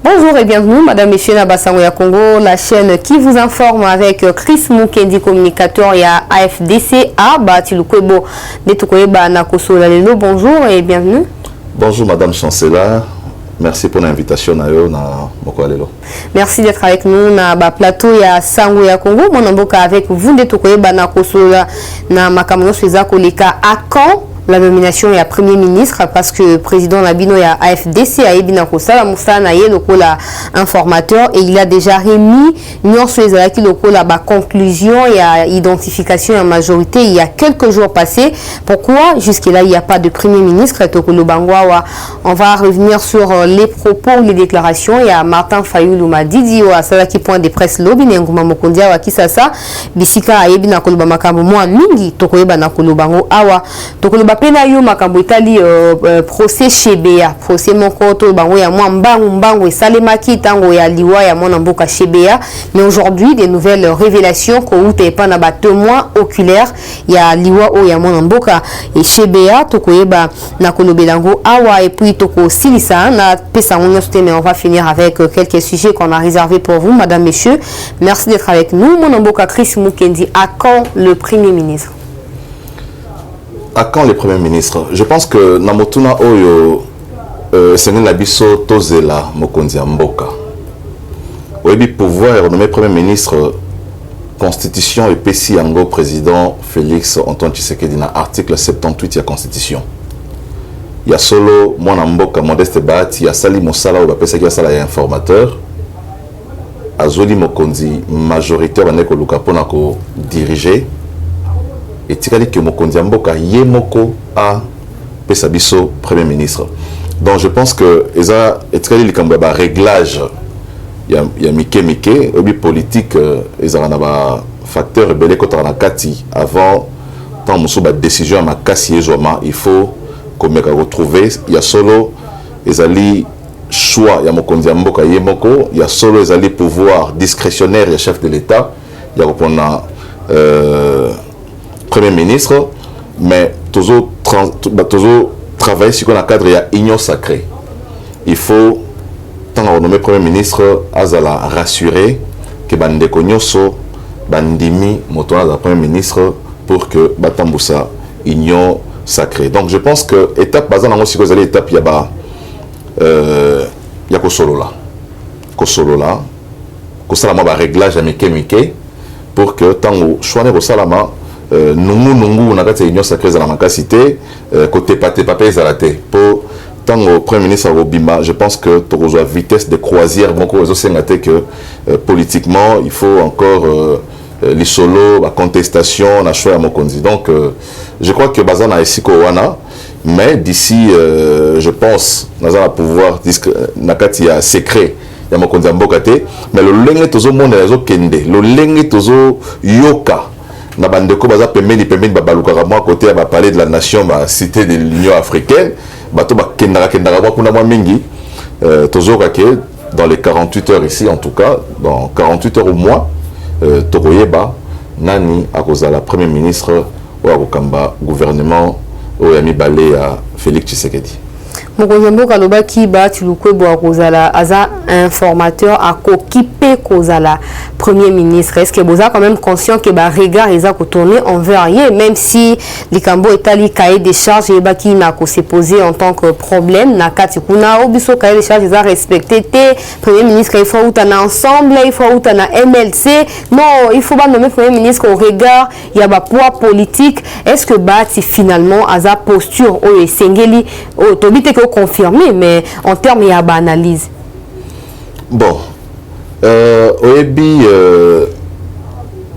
Bonjour et bienvenue, Madame Messieurs Nabasango ya Congo, la chaîne qui vous informe avec Chris Mukendi, communicateur et AFDC à Batilukwebo de Tukoyeba Nakoso Lalelo. Bonjour et bienvenue. Bonjour Madame Chancellor, merci pour l'invitation na Mokoalelo. Merci d'être avec nous na plateau ya Sango ya Congo. Mon amboka avec vous de Tukoyeba Nakoso na Makamono Sueza Koleka à quand la nomination est à Premier ministre parce que le président Nabino et AFDC a Ebina Kosala Moussa Naye lokola informateur et il a déjà remis Nyon Sueza qui lokola ba conclusion et à identification en majorité il y a quelques jours passés. Pourquoi jusque-là il n'y a pas de Premier ministre? On va revenir sur les propos, les déclarations. Il y a Martin Fayulu Madidi ou à Salaki point de presse lobby Nguma Mokondia wa Kisasa Bisika a Ebina Koloba Makambo Mwa Mingi Tokoyeba na Kolobango Awa Tokoloba pena yo makambo itali procès Chebea procès mokoto bango ya mbangu esalemaki tango ya liwa ya mona mboka Chebea. Mais aujourd'hui des nouvelles révélations ko ute pa na ba témoins oculaires ya liwa o ya mona mboka et Chebea tokoyeba na kolobelango awa et puis toko silisa na pesa ngono mais on va finir avec quelques sujets qu'on a réservés pour vous Madame messieurs. Merci d'être avec nous. Mona mboka Chris Mukendi, à quand le Premier ministre? À quand le Premier ministre? Je pense que Namotuna Oyo Sengel Nabiso Tozela Mokonzi Mboka. Oyebi pouvoir renommer Premier ministre Constitution et PC Yango président Félix Antoine Tshisekedi na article 78 de la Constitution. Il y a solo Mwana Mboka Modeste Bahati, il y a Sali Mosala ou Bapesa qui a Sala informateur. Azoli Mokonzi majoritaire Baneko Lukapona ko diriger. Et tikali que Mokonzi Mboka Yemoko a Pesabiso Premier ministre. Donc je pense que eza etikali likamba réglage ya mike obi politique eza na ba facteur rebelle kota na kati avant tant muso ba décision ma kasi ezoma il faut qu'on me retrouver il y a solo ezali choix ya Mokonzi Mboka Yemoko il y a solo ezali pouvoir discrétionnaire ya chef de l'État il y a répondre Premier ministre, mais toujours travailler sur un cadre, il y a union sacrée. Il faut, tant qu'on nomme Premier ministre, Azala rassurer que Bande Konyoso, Bandimi, Motona, Premier ministre, pour que Batamboussa, union sacrée. Donc je pense que étape, basant aussi que étape, il y a Kosolo là. Kosolo là. Kosalama va réglage à Mike, pour que tant qu'on choisit Kosalama, nungu nakati union sacrée za la makasité côté paté papé zalaté pour tant au Premier ministre Robima. Je pense que tu as vitesse de croisière moko ezosengate que politiquement il faut encore les solos la contestation na choix à Mokonzi. Donc je crois que bazana esiko wana mais d'ici je pense nazala pouvoir nakati ya secret ya Mokonzi Mboka te mais le lenge tozo monde ezo kende le lenge tozo yoka na bandeko baza pembeni babaluka moi côté ba parler de la nation ba cité de l'Union africaine bato ba kendaka ba kuna mwa mingi tozoka ke dans les 48 heures ici en tout cas dans 48 heures au mois tokoyeba nani akozala Premier ministre ou akokamba gouvernement o ya mibale ya Félix Tshisekedi. Mokonzi Mboka lobaki Batilukwebo akozala aza informateur à kokipe kozala Premier ministre. Est-ce que vous êtes quand même conscient que ba regard eza ko tourner envers rien même si likambo etali cahier des charges et baki na ko se poser en tant que problème na kati kuna obiso cahier des charges eza respecté te Premier ministre il faut utana ensemble il faut utana MLC non il faut pas nommer Premier ministre au regard il y a ba poids politique. Est-ce que Bati finalement aza posture o esengeli o tobite que confirmé mais en termes il y a ba analyse. Bon oyebi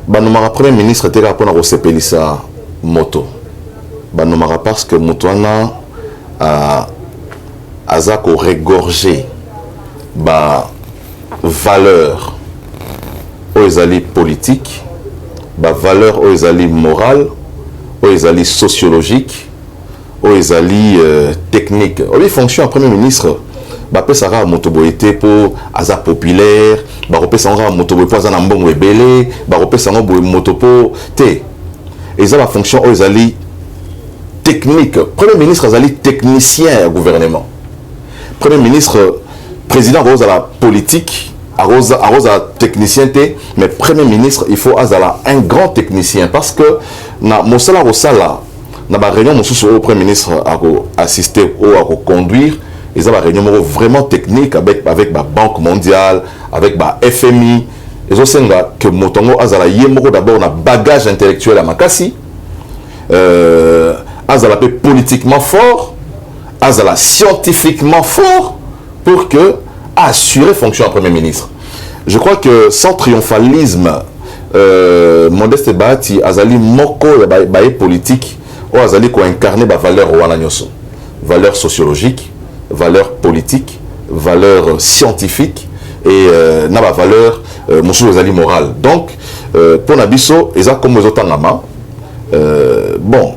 banomaka Premier ministre te kaka mpona kosepelisa moto banomaka parce que moto wana aza korégorger bavaleur oyo ezali politique bavaleur oyo ezali morale oyo ezali sociologique oyo ezali technique oyebi fonction ya Premier ministre bapesaka moto boye te po aza populaire bakopesa ngo moto boye po aza na mbongo ebele bakopesa ngo boye moto po te eza ba fonction oyo ezali technique. Premier ministre azali technicien ya gouvernement. Premier ministre président arrose à la politique, arrose à la technicien, mais premier ministre, il faut un grand technicien parce que na mosala rosala na ba réunion au premier ministre a assister ou à conduire, ils ont une réunion vraiment technique avec la Banque mondiale, avec la FMI. Ils ont que motongo azala yemoko d'abord na bagage intellectuel à makasi, azala pe politiquement fort, azala scientifiquement fort pour que assurer fonction à premier ministre. Je crois que sans triomphalisme, Modeste Bahati azali moko baye politique ou azali ko incarner ba valeur wana nyoso, valeur sociologique, valeur politique, valeur scientifique et na ba valeur monsieur azali morale. Donc pour nabiso eza comme les autres ngama bon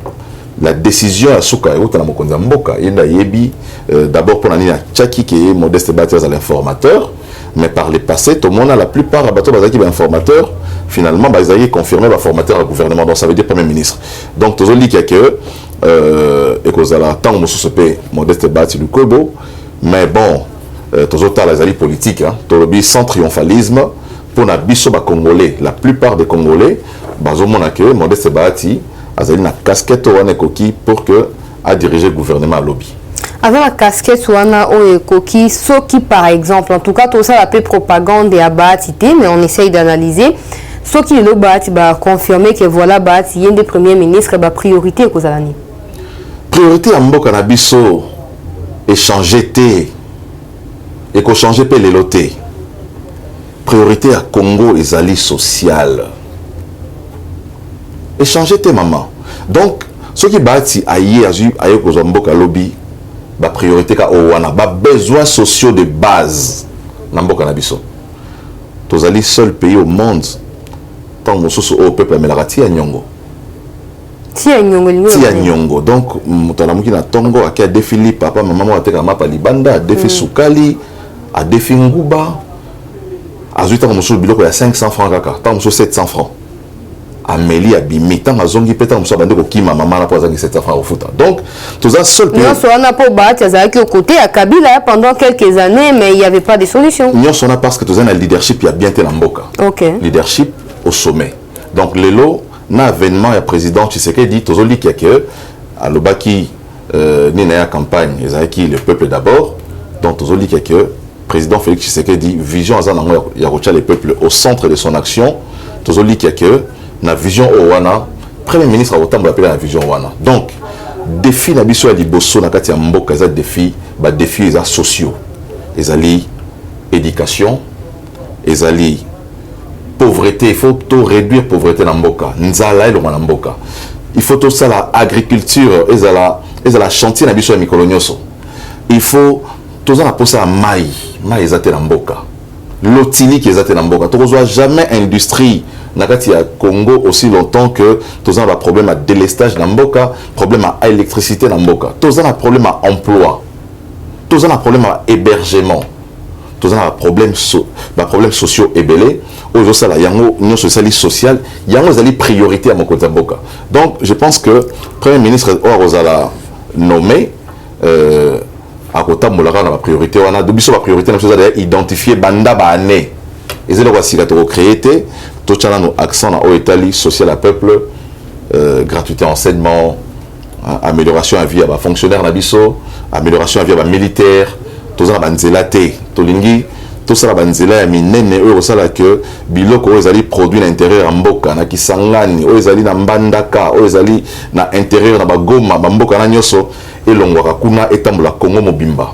la décision à Souka et na mokonza mboka yenda yebi d'abord pour nani Tchaki qui est Modeste Bahati azali informateur, mais par le passé tout le monde la plupart abato bazaki ba informateur finalement bazaki confirmé ba formateur au gouvernement, donc ça veut dire premier ministre. Donc tous les qui que et que la tant monsieur pe Modeste Bahati du Kobo, mais bon tous autres les alliés politiques hein tolobi sans triomphalisme pour na biso ba congolais, la plupart des congolais bazomona que Modeste Bahati azali na casquette wana koki pour que a diriger le gouvernement à lobby. Avec la casquette wana o koki ce qui par exemple en tout cas tout ça la propagande et Bahati, mais on essaye d'analyser ce qui le Bahati va confirmer que voilà Bahati y a des premiers ministres ba priorité ko zalani. Priorité à mboka na biso échanger té et ko changer pe leloté. Priorité à Congo ezali social. Échanger té maman. Donc ce qui Bahati aye ko mboka lobby ba priorité ka owana ba besoins sociaux de base na mboka na biso. Tozali seul pays au monde tant mosusu au peuple amelarati ya nyongo. Ti ya nyongo. Donc mutala muki na tongo akia defi li papa maman mo ateka mapa libanda defi sukali a defi nguba azuita ko mosusu biloko ya 500 francs kaka tant mosusu 700 francs. Amélie abimi tant azongi peta mosusu bande ko kima maman na poza 700 francs au futa. Donc tous un seul pays. Non sona po Bahati azaki au côté à Kabila pendant quelques années mais il n'y avait pas de solution. Non sona parce que tous un leadership il y a bien té na mboka. OK. Leadership au sommet. Donc lelo na avènement ya président Tshisekedi tozoli ki que alobaki ni na ya campagne ezaki le peuple d'abord. Donc tozoli ki que président Félix Tshisekedi vision azana ya rocha le peuple au centre de son action. Tozoli ki que na vision owana premier ministre autant appelé la vision owana. Donc défi na biso ya liboso na kati ya mboka za défi ba défi za sociaux. Ezali éducation, ezali pauvreté, il faut tout réduire pauvreté dans mboka. Nzala elo na mboka. Il faut tout ça la agriculture, ezala chantier na biso ya mikolo nyoso. Il faut tout ça la posa ya mai ezate na mboka. Lotili qui ezate na mboka. Tokozwa jamais industrie na kati ya Congo aussi longtemps que tous un problème à délestage na mboka, problème à électricité na mboka. Tous un problème à emploi. Tous un problème à hébergement. Tous un problème sociaux ébélés. Aujourd'hui ça la yango union sociale sociale, yango zali priorité à mon côté mboka. Donc je pense que premier ministre Orozala nommé à côté molaka na priorité wana dobiso ba priorité na chose à identifier banda ba année. Et c'est le voici que tu créé tout ça nos accent en Italie social à peuple gratuité enseignement amélioration à vie à fonctionnaire nabiso amélioration à vie à militaire tout ça banzela té tolingi tout ça banzela ya minene eux ça là que biloko eux ali produit à l'intérieur mboka na kisangani eux ali na mbandaka eux ali na intérieur na bagoma mboka na nyoso elongwaka kuna etambola Congo mobimba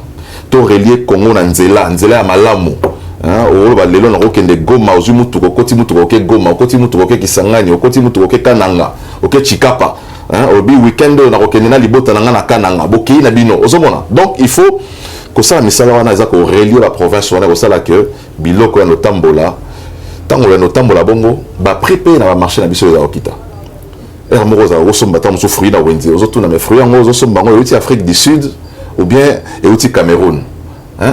to relier Congo na nzela ya malamu. Ou lelo na kokende Goma ozu mutu kokoti mutu koke Goma okoti mutu koke Kisangani okoti mutu koke Kananga oke Chikapa obi weekend na kokende na libota na Kananga boki na bino ozomona. Donc il faut que ça misala wana za ko relier la province wana ko sala que biloko ya notambola tango ya notambola bongo ba préparer na ba marché na biso ya okita moko za osomba ta musu fruit na wenze ozotuna me fruit yango ozosomba ngo euti Afrique du Sud ou bien euti Cameroun.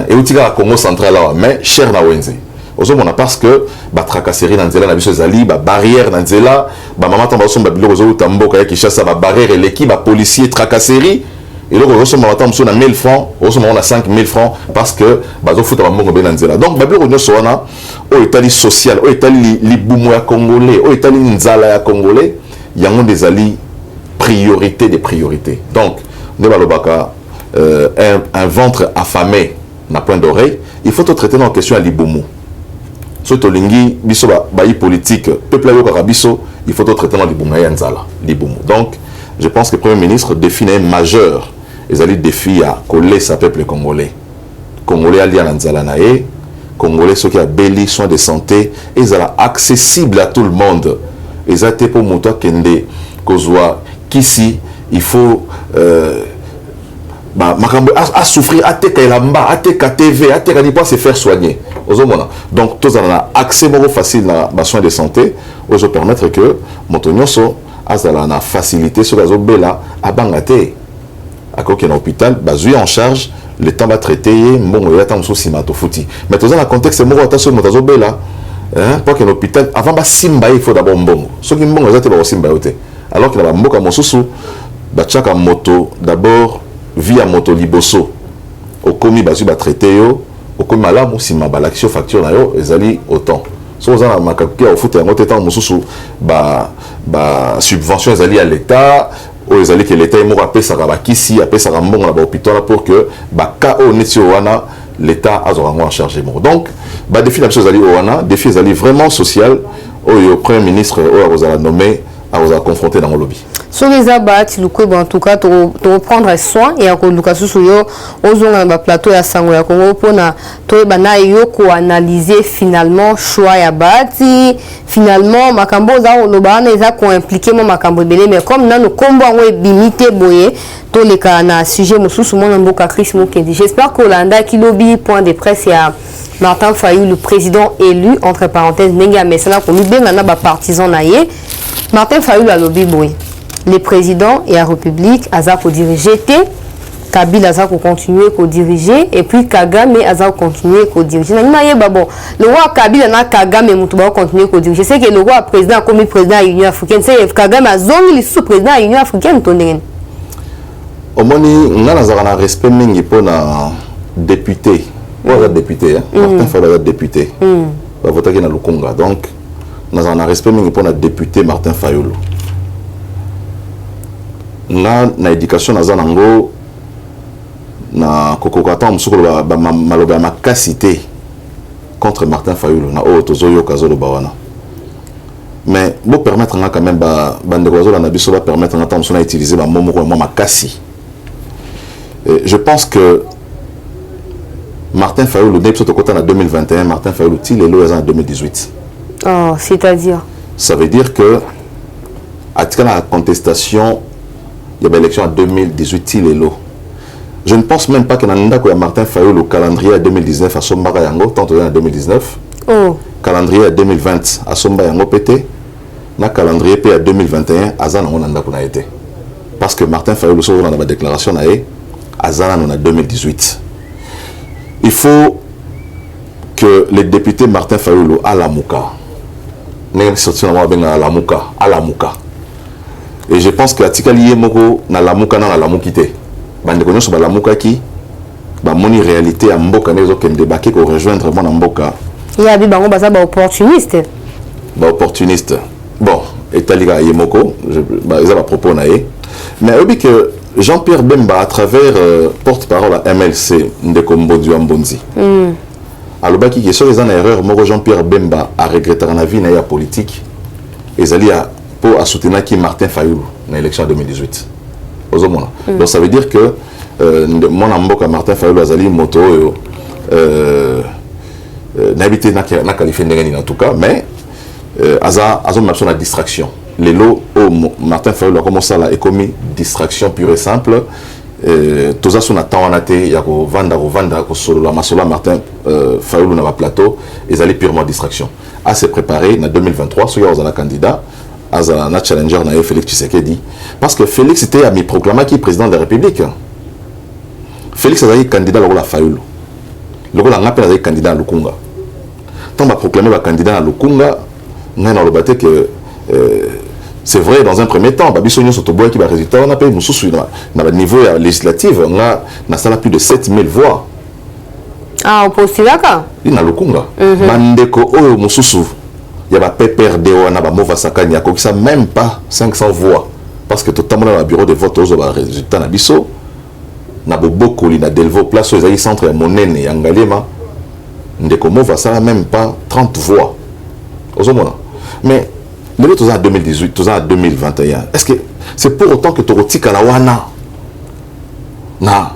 Et où tu as Congo central là, mais cher na wenze. Ozomona parce que ba tracasserie na nzela na biso ezali ba barrière na nzela ba mama tamba somba biloko zo tamboka ya Kinshasa ba barrière et l'équipe ba policier tracasserie Et donc, on a 1000 francs, on a 5000 francs parce que bazo foot a mbongo benanzela. Donc, bablo on so wana o etali social, o etali libumu ya congolais, o etali nzala ya congolais, yango des ali priorité des priorités. Donc, ne balobaka un ventre affamé na point d'oreille, il faut te traiter dans la question à libumu. Surtout lingi biso ba politique, peuple yo karabiso, il faut te traiter dans libumu ya nzala, libumu. Donc, je pense que le Premier ministre définit un majeur. Ils allaient défier à coller sa peuple congolais. Congolais alliés à Nzalanae, Congolais ceux qui ont béli soins de santé, ils sont accessibles à tout le monde. Ils ont été pour montrer qu'ici, il faut à souffrir, à tekalamba, à tekatv, à tekanipa se faire soigner. Donc, tous ont accès facile à soins de santé, pour permettre que Montonyoso a la facilité sur la zone bella à Bangate. À quoi qu'il y a un hôpital, en charge, le temps va traiter, bon, il y a tant de soucis, mais dans le contexte, c'est moi, attention, je suis là, pour qu'il y ait un hôpital, avant de simba, il faut d'abord un bon. Ceux qui sont bons, ils ont simba. Alors qu'il y a un bon, chaque moto, d'abord, via moto liboso, au commis, il va traiter, au commis, là, si ma l'action facture, ils allaient autant. Si vous avez un foot, subvention, ils allaient à l'État. Ils allaient que l'État est mort à Pessa Rabakisi, à Pessa Rambon, à l'hôpital pour que l'État a en charge. Donc, défi la chose défi vraiment social, au Premier ministre, vous allez nommer, vous allez confronter dans le lobby. Sur les abats, en tout cas, de reprendre soin et à aux plateau à Sangoya Congo pour analyser finalement choix et bâti finalement makambo za olobana eza ko impliquer mo makambo belé mais comme nano kombo ngo bimité boye to les kana sujet mosusu mon mboka Chris Mokendi. J'espère que Olanda qui lobby point de presse à Martin Fayulu, le président élu entre parenthèses Nenga Mesana ko benga na ba partisan na ye Martin Fayulu a lobby boye. Les présidents et la République, Aza pour diriger, Kabila Aza pour continuer pour diriger, et puis Kagame Aza pour continuer pour diriger. Le roi Kabila n'a Kagame pour continuer pour diriger. C'est que le roi président comme président de l'Union africaine, c'est Kagame a zongi le sous-président de l'Union africaine. Au moins, on a un respect pour les députés. On a député, Martin Fayulu est député. On va voter dans le Congo. Donc, on a un respect pour les députés Martin Fayulu. Na éducation na zanango na kokokata musukolo ba maloba makasité contre Martin Fayulu na otozoyo kazolo bawana mais bo permettre nga quand même ba ndeko zola na biso ba permettre nga tamsona utiliser ba momo ko makasi. Je pense que Martin Fayulu depuis ce côté en 2021 Martin Fayulu il est là en 2018. Oh, c'est-à-dire ça veut dire que à la contestation il y avait l'élection en 2018, il est là. Je ne pense même pas que Martin Fayulu, le calendrier à 2019 à Sombara Yango, tant en 2019. Oh. Calendrier à 2020 à Sombara Yango pété. Le calendrier à 2021 à Zana on a été. Parce que Martin Fayulu, on a la déclaration à Zana on a 2018. Il faut que les députés Martin Fayulu à la Mouka, à la Mouka. Et je pense que Atikali Moko na la Mouka na la Moukité. Bande connaît sur la Mouka qui ba moni réalité à Mboka nezo ken débarquer ko rejoindre mon Mboka. Il y a bi bango baza ba opportuniste. Ba opportuniste. Bon, etaliga Yemoko, ils ont propos naé. Mais obi que Jean-Pierre Bemba à travers porte-parole à MLC Ndeko Mbonzi Ambonzi. Alors qui est sur les erreurs Moko Jean-Pierre Bemba a regretté la vie na politique. Et ali a pour soutenir qui Martin Fayulu dans l'élection 2018. Donc ça veut dire que mon amboka Martin Fayulu azali moto n'habité n'a qualifié en tout cas mais aza la distraction. Les lots Martin Fayulu a commencé à la commis distraction pure et simple. Tout ça son attend en athée ya ko vanda ko solo la masola Martin Fayulu na plateau ils allaient purement distraction. À se préparer en 2023 sur les candidats un challenger na Félix Tshisekedi parce que Félix était ami proclamé qui est président de la République. Félix a été candidat à la Fayulu. Le rôle a été candidat à Lukunga. Tant va proclamer le candidat à Lukunga, on a le que c'est vrai dans un premier temps babiso nyo sotoboya qui ba résultat on a payé mususu na niveau législatif on a ça plus de 7000 voix. Ah, au postulaka ina lokunga bandeko oyo mususu ya ba PPRD wana ba mova sakani ya kokisa même pas 500 voix parce que totalement dans le bureau de vote aux ba résultat na biso na bobokoli na Delvaux place aux aïe centre ya monene ya Ngalema ndeko mova ça même pas 30 voix ozomona. Mais le tout en 2018 tout en 2021 est-ce que c'est pour autant que tokotika la wana na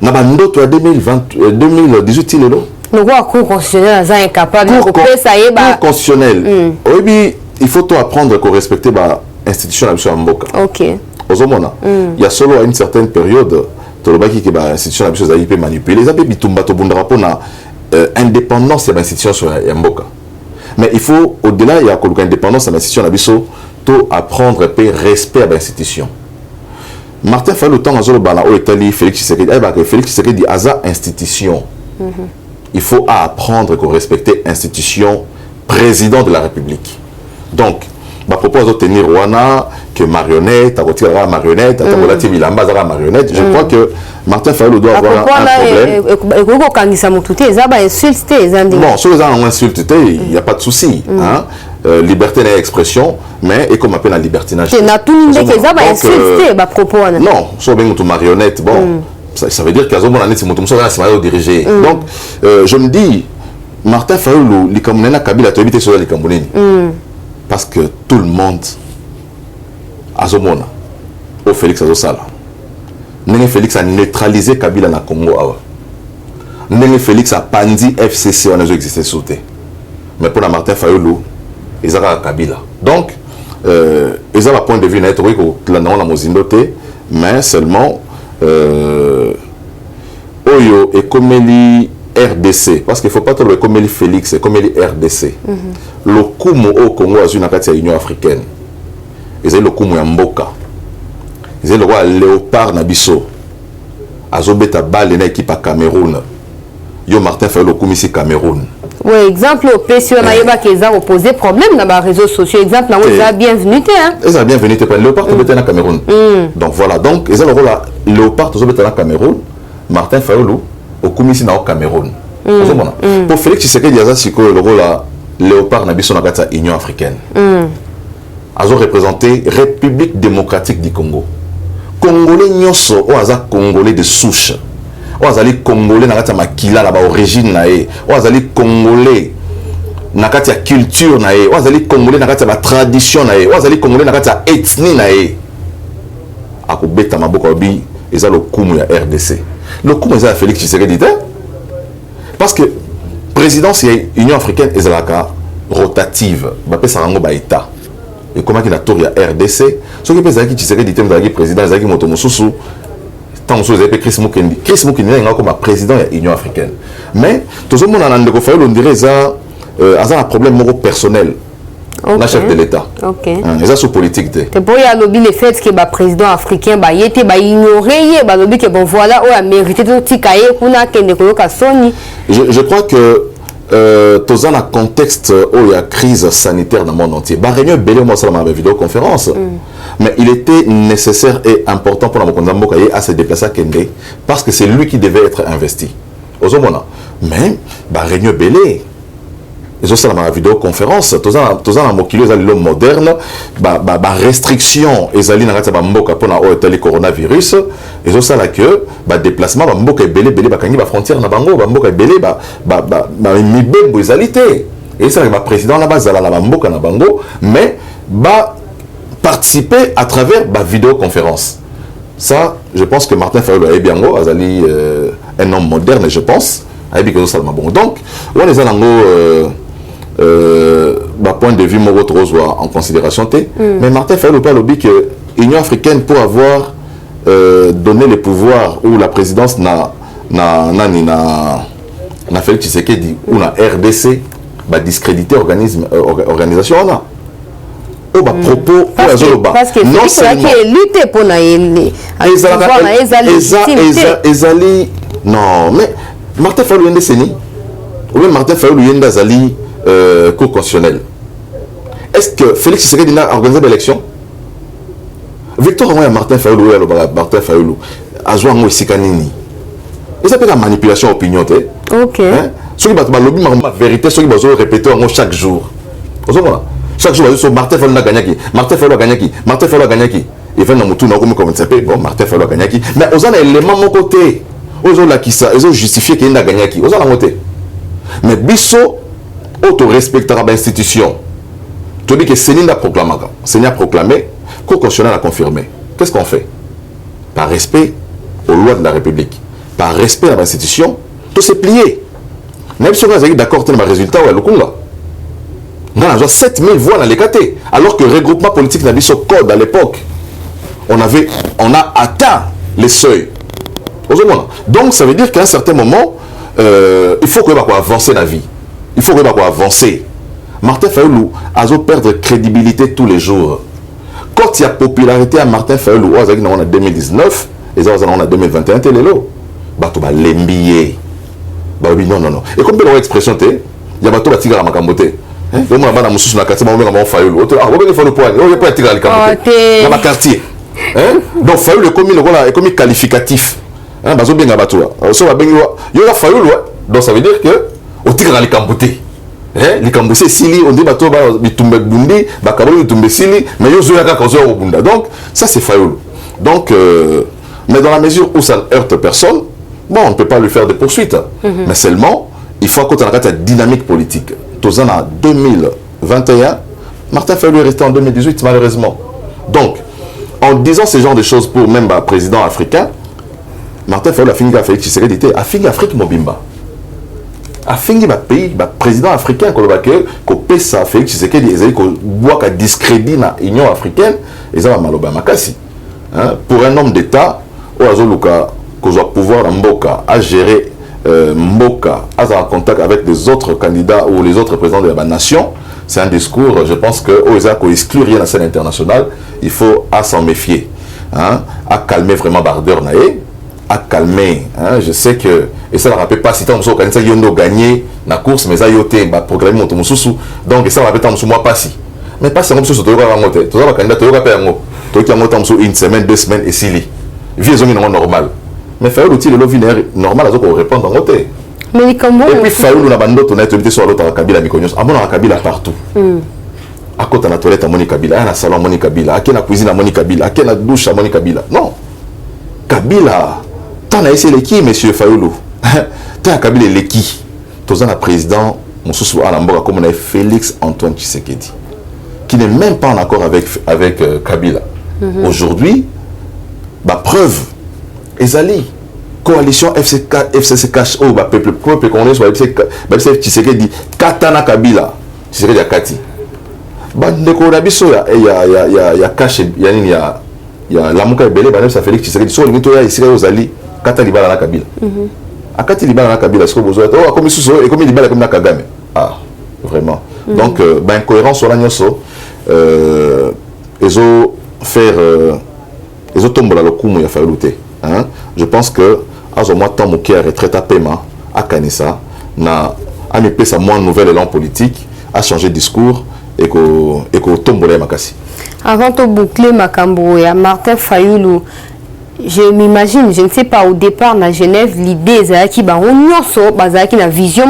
bando to 2018 lelo le roi cour constitutionnel est incapable de couper ça y est cour constitutionnel oui il faut tout apprendre qu'on respecter ba institution la biso mboka. OK ozomona il y a solo à une certaine période to lobaki ke ba institution la biso za IP manipuler ça peut bitumba to bundara pona indépendance ya ba institution ya mboka. Mais il faut au-delà il y a une indépendance à l'institution la biso to apprendre pe respect à l'institution. Martin Fayulu temps azolo bala o Italie Félix Tshisekedi Félix Tshisekedi aza institution. Il faut apprendre qu'on respecter institution président de la République. Donc ma propose de tenir wana que marionnette à côté la marionnette à la bilamba za marionnette je crois que Martin Fayulu doit avoir un problème. Bon, sur les insultes, il n'y a pas de souci. Hein? Liberté d'expression, mais et comme appelle la libertinage. Non, sur une marionnette, bon, ça veut dire qu'il y a un dirigé. Donc, je me dis, Martin Fayulu, les Camerounais, Kabila, tu habites sur les Camerounais. Parce que tout le monde, Azomona, au Félix Azosala. Félix a neutralisé Kabila na Congo. Félix a pandi FCC on a existé sauté. Mais pour la Martin Fayulu, ils ont Kabila. Donc, ils ont un point de vue net, oui, que la mozindoté, mais seulement Oyo et comme RDC, parce qu'il ne faut pas trouver comme Félix et comme RDC. Le Kumu au Congo a une attaque à l'Union africaine. Ils ont le Kumu à Mboka. Ils ont le roi Léopard Nabiso. Azobeta balle na équipe à Cameroun. Yo Martin Fayulu Kumu ici Cameroun. Oui, exemple au PCO Naïba qui a opposé problème dans les réseaux sociaux. Exemple, ils ont bienvenue. Ils ont bienvenue. Léopard Tobeta na Cameroun. Donc voilà, donc ils ont le rôle Léopard Tobeta na Cameroun. Martin Fayulu au Kumu ici na Cameroun. Pour Félix Tshisekedi Diaza Siko le rôle Léopard Nabiso na kata Union africaine. Azo représenté République démocratique du Congo. Congolais nyoso o aza Congolais de souche. O azali Congolais na kata makila la ba origine na e. O azali Congolais na kata culture na e. O azali Congolais na kata ba tradition na e. O azali Congolais na kata ethnie na e. Akubeta maboko bi eza le kumu ya RDC. Le kumu eza Félix Tshisekedi te. Parce que présidence ya Union africaine ezalaka rotative. Ba pesa rango ba état. Et comment il a tourné à RDC, ce qui peut dire que Tshisekedi était président, Zaki Motomosusu, tant que vous avez Chris Mukendi est comme président de l'Union africaine. Mais tout le monde a un problème personnel. Le chef de l'État. Et ça, c'est politique. C'est pour y a le fait que le président africain a ignoré, voilà, il a mérité de tikaye, je crois que dans un contexte où il y a crise sanitaire dans le monde entier, Réunion Belé, moi, ça m'a fait vidéoconférence. Mais il était nécessaire et important pour la Mokonzambokaye à se déplacer à Kende parce que c'est lui qui devait être investi. Mais Réunion Belé, ils ont ça dans la vidéoconférence, tous en mokilo les l'homme moderne, restriction ils allaient dans la mboka pour le coronavirus, ils ont ça là que déplacement mboka belé bakangi frontière na bango mboka belé mibembo ils allaient et ça le président là-bas la mboka na bango mais participer à travers vidéoconférence. Ça je pense que Martin Fayulu a bien azali un homme moderne je pense avec que ça bon donc on les a point de vue en considération mais Martin Fayulu pas lobby que l'Union africaine pour avoir donné le pouvoir ou la présidence na Félix Tshisekedi ou na RDC discréditer organisation on a propos parce que non seulement lutter pour non mais Martin Fayulu yende seni ou bien Martin Fayulu yende azali cour constitutionnelle est-ce que Félix Tshisekedi a organisé l'élection? Victor Amoya Martin Fayulu, Martin Fayulu, a joué en Sikanini. Et ça peut être la manipulation d'opinion. Ok. Ceux qui battent lobby, ma vérité, ceux qui vont répéter chaque jour. Chaque jour, Martin Fayulu a gagné qui? Martin Fayulu a gagné qui? Martin Fayulu a gagné qui? Il fait un tour, comme ça bon, Martin Fayulu a gagné qui? Mais aux autres éléments de mon côté, aux autres qui ça, ils ont justifié qu'il a gagné qui? Aux autres côté. Mais Bisso, auto-respectera l'institution. Tu dis que Sénine a proclamé, Sénine a proclamé, Cour constitutionnelle a confirmé. Qu'est-ce qu'on fait? Par respect aux lois de la République, par respect à l'institution, tout s'est plié. Même si on a d'accord avec le résultat, on a 7000 voix dans les KT. Alors que le regroupement politique n'a dit ce code à l'époque, on a atteint les seuils. Donc ça veut dire qu'à un certain moment, il faut qu'on avance dans la vie. Il faut qu'on avance. Martin Fayulu a perdre crédibilité tous les jours. Quand il y a popularité à Martin Fayulu, on a 2019, et on a 2021, c'est le lot. Bato ba lembiye. Non. Et comme leur expression, il y a bato ba tigara makambote. Donc on a bana mususu na quartier, on a Fayulu. Ah, on va faire le point. On va pas tigara makambote. Dans ma quartier. Donc Fayulu est comme qualificatif. Bazo benga bato. So ba bengi yo la Fayulu. Donc ça veut dire que au tigara makambote. Les Cambodgiens sili on dit bateau ba bitumbe bundi ba kabolo bitumbe sili mais yo zoya ka kozo au bunda. Donc ça c'est Fayulu. Donc mais dans la mesure où ça ne heurte personne, bon on ne peut pas lui faire des poursuites. Mais seulement il faut qu'on ait une dynamique politique. Tous en 2021, Martin Fayulu est resté en 2018 malheureusement. Donc en disant ce genre de choses pour même le président africain, Martin Fayulu a fini à Félix Tshisekedi a fini Afrique Mobimba. A fini le pays, le président africain, qui pesa Félix Tshisekedi, qui boit un discrédit dans l'Union africaine, et ça va maloba makasi. Pour un homme d'État, qui a pouvoir en Mboka, à gérer Mboka, à avoir contact avec les autres candidats ou les autres présidents de la nation, c'est un discours, je pense que qu'on exclut rien à la scène internationale, il faut s'en méfier, à calmer vraiment Bardeur Naé, à calmer. Je sais que, et ça ne rappelle pas si tu as gagné la course, mais ça a été programmé mon mususu. Donc, ça ne rappelle pas moi pas si. Mais pas si on se trouve à monter. Tu as candidat, tu as payé une semaine, 2 semaines et 6 lits. Vie est normal. Mais il faut l'outil de l'eau normal à ce qu'on répond en côté. Et puis, il faut que nous ayons sur l'autre à Kabila, à Kabila partout. À côté de la toilette à Moni Kabila, à la salon à Moni Kabila, à la cuisine à Moni Kabila, à la douche à Moni Kabila. Non. Kabila. T'en as essayé qui, monsieur Fayulu? T'as Kabila l'équipe. T'as un président, comme on a Félix Antoine Tshisekedi, qui n'est même pas en accord avec Kabila. Aujourd'hui, preuve, Ezali, coalition FCCKO, peuple congolais, FC Tshisekedi, Katana Kabila, Tshisekedi a Kati. Il y a caché, il y a Lamuka Ebele, ça Félix Tshisekedi, sur le mito, il y a Ozali. Kata libala na Kabila. Akati libala na Kabila, ce que vous avez. Oh, comme Sousso et comme libala comme na Kagame. Ah, vraiment. Donc, incohérence sur la nyoso. Ils ont faire. Ils ont tombé la locumu ya faire lutter. Je pense que à ce moment tant moké à retraite à paiement à Kanissa na a mis sa moins nouvelle élan politique a changé de discours et que tombe la makasi. Avant de boucler Makambo et à Martin Fayulu. Je m'imagine, je ne sais pas, au départ, à Genève, l'idée, c'est qu'il y a une vision,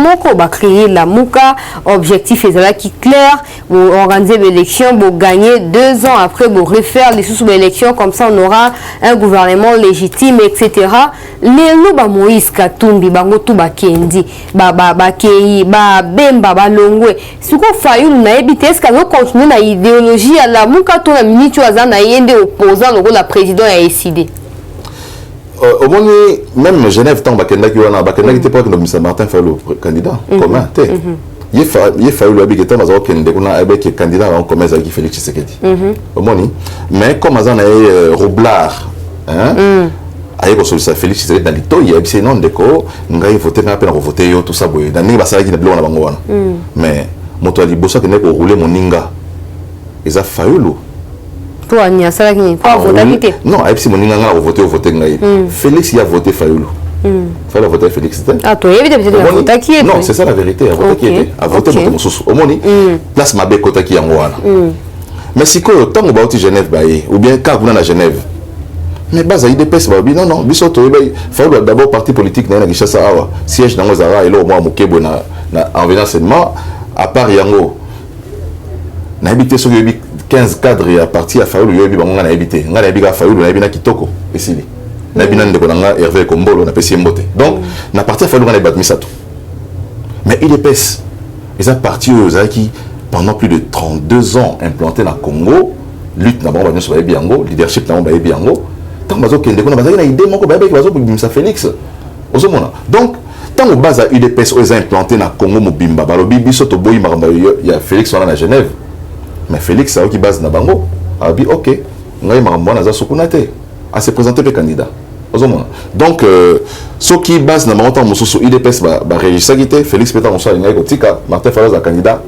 créer la mouka, objectif est qui clair, pour organiser l'élection, pour gagner 2 ans après, pour refaire les sous-élections, comme ça on aura un gouvernement légitime, etc. Les loups, Moïse Katumbi, Bangotou, Kendi, Kei, Bemba, Longwe. Ce qu'on fait, on a évité, est-ce qu'on continue dans l'idéologie à la mouka, tout la minute, on a opposant, le président a décidé. Au moins, même Genève, tant Bakenda qui était pas que Martin Fayulu candidat commun. Il fallu le habiter dans un candidat en commun avec Félix Tshisekedi. Au moins, mais comme on a Roublard, avec ça Félix Tshisekedi dans l'ito, il y a des noms de co, nous avons voté, mais après voté tout ça. Dans les basses qui ne blanc na bangoana. Mais mon toit libosa qui n'est pas roulé mon ninga. Ils a Fayulu. Non, non, si mon ninga a voté, Félix il a voté Fayulu. fallait voter Félix. Ah, toi, évidemment, tu as voté qui est. Non, c'est ça la vérité. A voté qui était. A voté mon sous. Au moni, place ma bécota qui est en Ouana. Mais si quoi, tant que tu Genève, ou bien quand vous êtes à Genève, mais base à IDPS, non, non, bisoto, il faut d'abord parti politique, n'a pas ça, siège dans les arabes, et là, au moins, Mokebo, en venant seulement, à part Yango, n'a habité sur 15 cadres à partir à Fayoulou, il y a habité, n'a habité à Fayoulou, n'a habité à Kitoko, ici. N'a habité à Hervé Kombolo, n'a pas si mboté. Donc, n'a parti à Fayoulou, n'a pas mis mais IDPS, ils ont parti aux qui pendant plus de 32 ans implanté dans le Congo, lutte dans le Biango, leadership dans le Biango. Tant que vous avez une idée, vous avez Félix. Donc, tant que base à UDPS, ils ont implanté dans le Congo, Mobimba, il y a Félix à Genève. Mais Félix, c'est qui base dans le Bango. Il a dit, ok, il a se présenté le candidat. Donc, ceux qui basent dans le UDPS, Félix Pétain, Martin Fayot, le candidat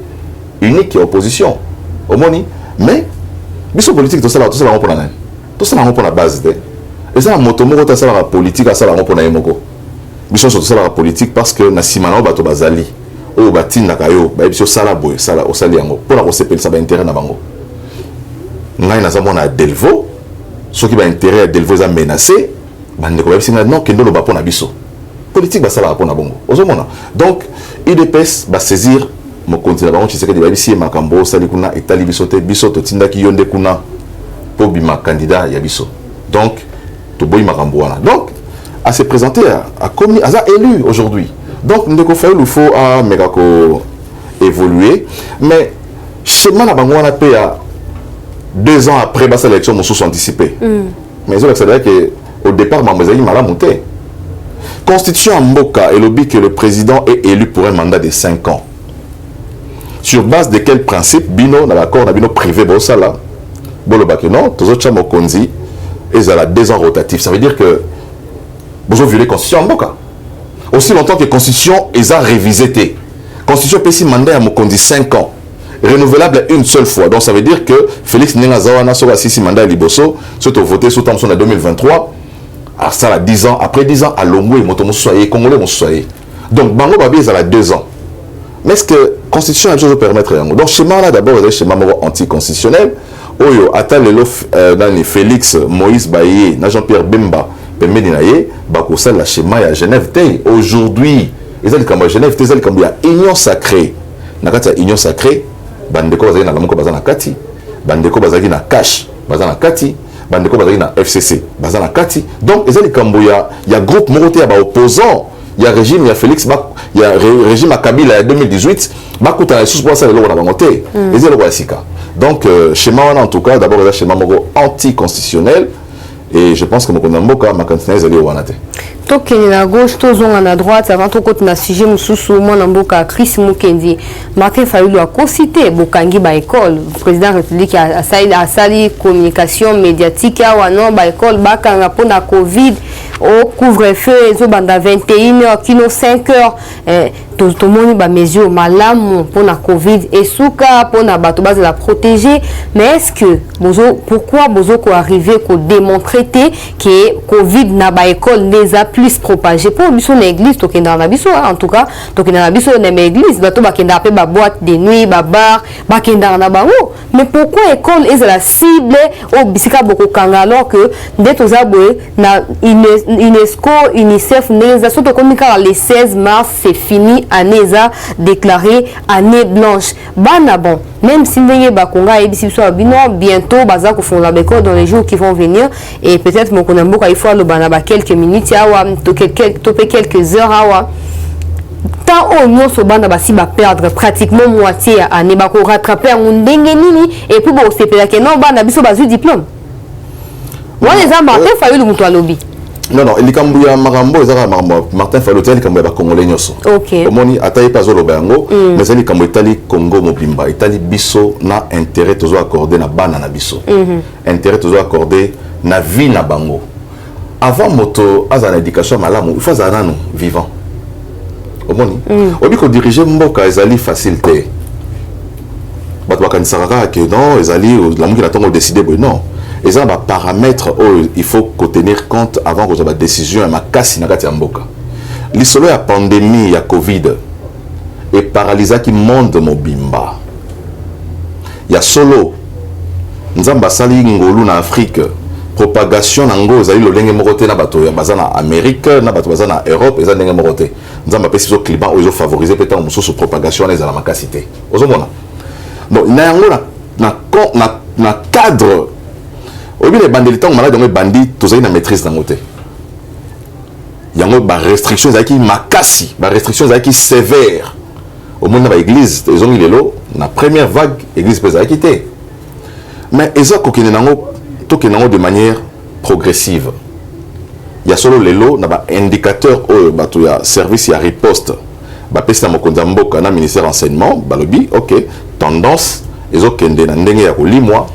unique qui est opposition. Mais, biso politique, tout ça, on pour la base. Et ça, la politique, ça, on pour la biso la politique parce que na simana bato bazali o batinda kayo ba biso sala boy sala o sali yango pour la sepel ça ba intérêt na bango ngai na zamona Delvo ceux qui ba intérêt à Delvo za menacé bande ko ba singa non kendo lo ba pona biso politique ba sala pona bongo ozomona donc IDPS ba saisir mo konti na bango ci sekedi ba bisi makambo sali kuna etali biso te biso to tinda ki yonde kuna po bima candidat ya biso donc to boy makambo wana donc à se présenter à commis à élu aujourd'hui. Donc nous il faut évoluer mais chemin la bango na paix 2 ans après cette élection nous sont anticipés. Mais c'est vrai que au départ Mamazali m'a monté. Constitution en Mboka et lobby que le président est élu pour un mandat de 5 ans. Sur base de quel principe bino dans l'accord bino privé bosala bolo bakeno tozo chamo konzi et ça a 2 ans rotatifs. Ça veut dire que vous avez violé la Constitution en Boka. Aussi longtemps que la Constitution est révisée. La Constitution peut s'y mandat à Mokondi 5 ans. Renouvelable une seule fois. Donc ça veut dire que Félix Nengazawana soit si mandat à Liboso, soit voté sous Tamson en 2023, à ça a 10 ans, après 10 ans, à Longo et Motomosoye, Congolais Mosoye. Donc Bango Babi, ça a 2 ans. Mais est-ce que la Constitution a une chose à permettre? Donc schéma là d'abord, c'est un schéma anticonstitutionnel. Oyo, Atal Félix, Moïse Baye, Jean-Pierre Bemba, la schéma à Genève aujourd'hui ils ont dit Genève ils ont dit union sacrée nakati ya union sacrée bandeko bazali na lamoko bazana kati bandeko bazali na cash bazana kati bandeko bazali na FCC bazana kati donc ils ont dit ya groupe moroté ya ba opposant ya régime ya Félix ya régime à Kabila ya 2018 bakuta na sous pour ça le na bangoté ils ont sika donc schéma en tout cas d'abord le schéma anticonstitutionnel. Et je pense que nous avons beaucoup de wanate. Donc, à gauche, tous à droite, avant tout, quand on a sujet, nous sommes Chris Mukendi. Martin Fayulu a concité Bokangi ba école. Le président de la République a sali communication médiatique à non ba école bakanga pour la Covid au couvre-feu et banda 21h kino 5h tout le monde ba mesure malam pour la Covid et souka pour la bato base la protéger mais est-ce que pourquoi bozo ko arriver ko démontrer que Covid na ba école les a plus propagé pour biso na église to kenda na biso en tout cas to kenda na biso na église bato ba kenda pe ba boîte de nuit ba bar ba kenda na bango mais pourquoi école est la cible au bisika boko kanga alors que ndeto za boye na UNESCO UNICEF neza surtout comme le 16 mars c'est fini année a déclaré année blanche bana bon même si ndenge ba konga et biso bino bientôt baza ko fondre l'école dans les jours qui vont venir et peut-être mon konamboka il faut le bana ba quelques minutes awa to quelques heures awa tant au moins ce banda ba si ba perdre pratiquement moitié année ba ko rattraper en ndenge nini et puis bon c'est que non bana biso ba zu diplôme moi les Martin Fayulu muto alobi non il kambuya marambo ezaka Martin Fayulu teli kambuya ba congolais nyoso OK omoni atayi pas zo lobango mais ali kambuya tali Congo mobimba itali biso na intérêt tozo accorder na bana na biso intérêt tozo accorder na vie na bango avant moto azana éducation malamu il faut zanano vivant omoni obi ko diriger mboka ezali facilité bato bakanisaka que non ezali la muki na tongo décider bon non Et ça, bah, paramètres, oh, il faut tenir compte avant que la décision, ma casse, n'a pas mboka. L'issolo la pandémie, la Covid, et paralysé qui monte mon bimba. Il y a solo, nous avons basali ngolu na Afrique, propagation nango, ils ont eu le lenge moroté na bato, bazana Amérique, na bato bazana Europe, ils ont lenge moroté. Nous avons appelé ce climat où ils ont favorisé peut-être une source de propagation les alamakacité. Vous avez donc, il y a un cadre. Au lieu de bandits, les malades, les bandits, tous ont une maîtrise dans le côté. Il y a des restrictions qui makasi, des restrictions qui sévères. Au monde de l'église, ils ont eu la première vague, l'église peut être quittée. Mais ils ont de manière progressive. Il y a seulement les lots, des indicateurs, il y a service, il y a riposte. Bapesa mokonza mboka na ministère enseignement balobi ok tendance ezokende na ndenge ya kolimwa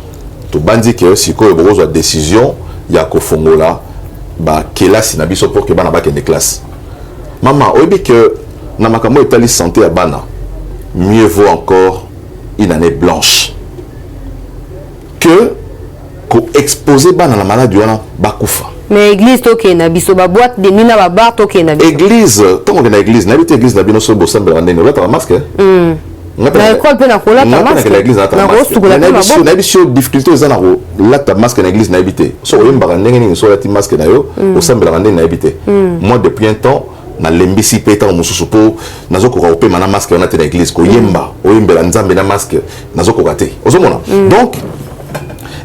to bandi ke sikoyo bokozwa décision ya kofongola ba kelasi na biso pour que bana bakende classe mama oyebi que na makambo etali santé ya bana mieux vaut encore une année blanche que ko exposer bana na maladie wana bakufa. Mais église toke na biso ba boîte de nuit na ba bar toke na biso. Église, tant qu'on est église, na bité église na bino so bosembe la ndene, la masque. Na école pe na kola ta masque. Na église na ta masque. Na biso difficulté za na ko la ta masque na église na bité. So yemba ndenge ni so la ti masque na yo, bosembe la ndene na bité. Moi depuis un temps na lembisi peta mususu po nazoko ko pe mana masque na te na église ko yemba, o yembela nzambe na masque nazoko raté. Ozomona. Donc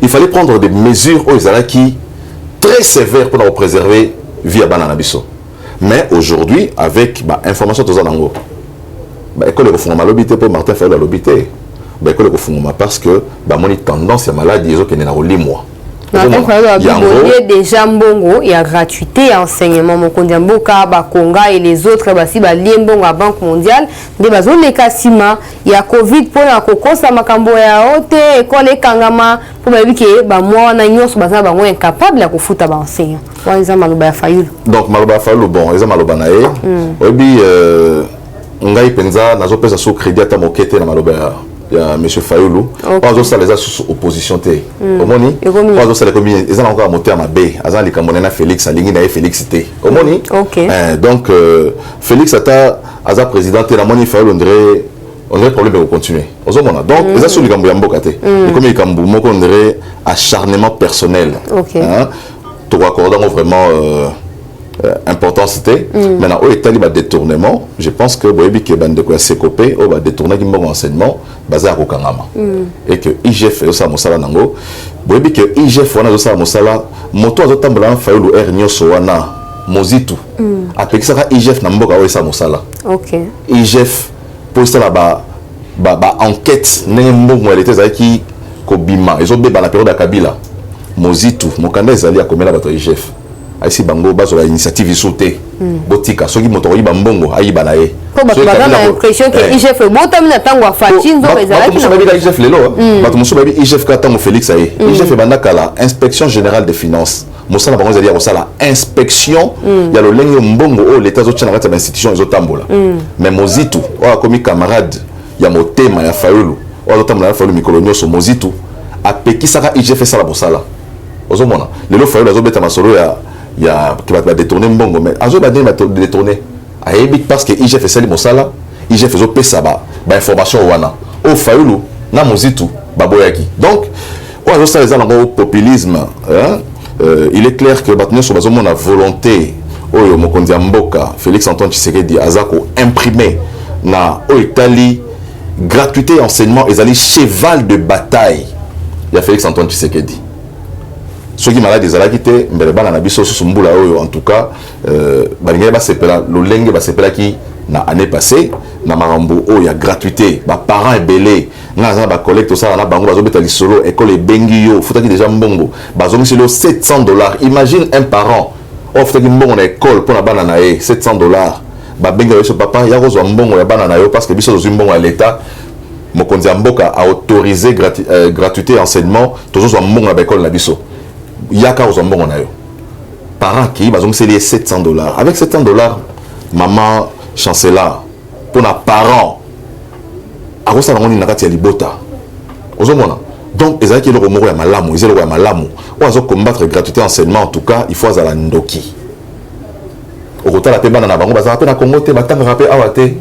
il fallait prendre des mesures aux qui très sévères pour nous préserver via Bananabiso. Mais aujourd'hui, avec information de Zanango, école de fondement l'obité pour Martin Fayulu l'obité. École de fondement parce que mon tendance à maladie ils ont qu'elle n'a pas mois. Martin Fayulu déjà bongo il y a gratuité enseignement mon kondiamboka bakonga et les autres basi ba liembongo à Banque mondiale de bazon les kasima il y a Covid pour la kokosa makambo ya ote école kangama pour ba biki ba moi na nyonso baza bango incapable ya kofuta ba enseignant wa ils maloba ya Fayulu. Donc maloba Fayulu bon ils maloba na ye obi ngai penza nazo pesa sous crédit ata mokete na maloba ya monsieur Fayulu pas ça les sous opposition té omoni pas ça les combien ils ont encore monté à ma baie azan les camonena Félix alingi na Félix té omoni donc Félix ata aza président té la moni Fayulu on dirait problème de continuer ozomona donc ils ont sous les gambo ya mboka té comme les gambo moko on dirait acharnement personnel hein to accorder vraiment importance c'était maintenant au état libre détournement je pense que boyebi ke bande ko sekopé au ba détourner ki mbongo enseignement bazar ko kangama et que IGF et ça mosala nango boyebi ke IGF wana zo sala mosala moto azotambola Fayulu R nyoso wana mozitu apekisa ka IGF na mboka o ça mosala IGF pour ça ba enquête ndenge mbongo elle était zaki ko bima ezo beba na période ya Kabila mozitu mokanda ezali ya komela bato IGF ici bango bazo la initiative sauté botika soki moto yi bambongo ayiba na ye ko bato baza na impression que IGF botam na tango fachi nzo bezala ki na IGF lelo bato musu babi IGF ka tango Félix aye IGF banda kala inspection générale des finances mosala bango zali ya kosala inspection ya lo lenge mbongo o l'état zo tshana kati ya institution ezo tambola mais mozitu o komi camarade ya motema ya Fayulu o tambola ya Fayulu mikolo nyoso mozitu apekisaka IGF sala bosala ozomona lelo Fayulu azo beta masolo ya qui va détourner mbongo mais azo ba détourner ayebi parce que IGF sali mosala IGF zo pesa ba information wana o Fayulu na mozitu baboyaki donc o azo sala za ngo populisme il est clair que batnya so bazo mona volonté oyo mokonzi ya mboka Félix Antoine Tshisekedi azako imprimer na o Italie gratuité enseignement ezali cheval de bataille ya Félix Antoine Tshisekedi. Ceux qui malades des alakité mbelebana na biso susumbula oyo en tout cas balingé ba sepela lolenge ba sepela ki na année passée na marambo o ya gratuité ba parents ebelé na za ba collecte ça na bango bazo beta lisolo école bengi yo futaki déjà mbongo bazo miselo $700. Imagine un parent o futaki mbongo na école pour na bana na ye $700 ba benga yo papa ya rozo mbongo ya bana na yo parce que biso zo mbongo à l'état mokonzi ya mboka a autorisé gratuité enseignement toujours mbongo na école na biso yaka aux ambons na yo parents qui bazong c'est les $700 avec $700 maman chancelier pour na parents a ça ngoni na kati ya libota ozomona Donc ils ont le mot ya malamu, ils ont le malamu. On va combattre gratuité enseignement en tout cas, il faut à ndoki. Au côté la bana na bango baza pe na Congo te batanga rapé awate.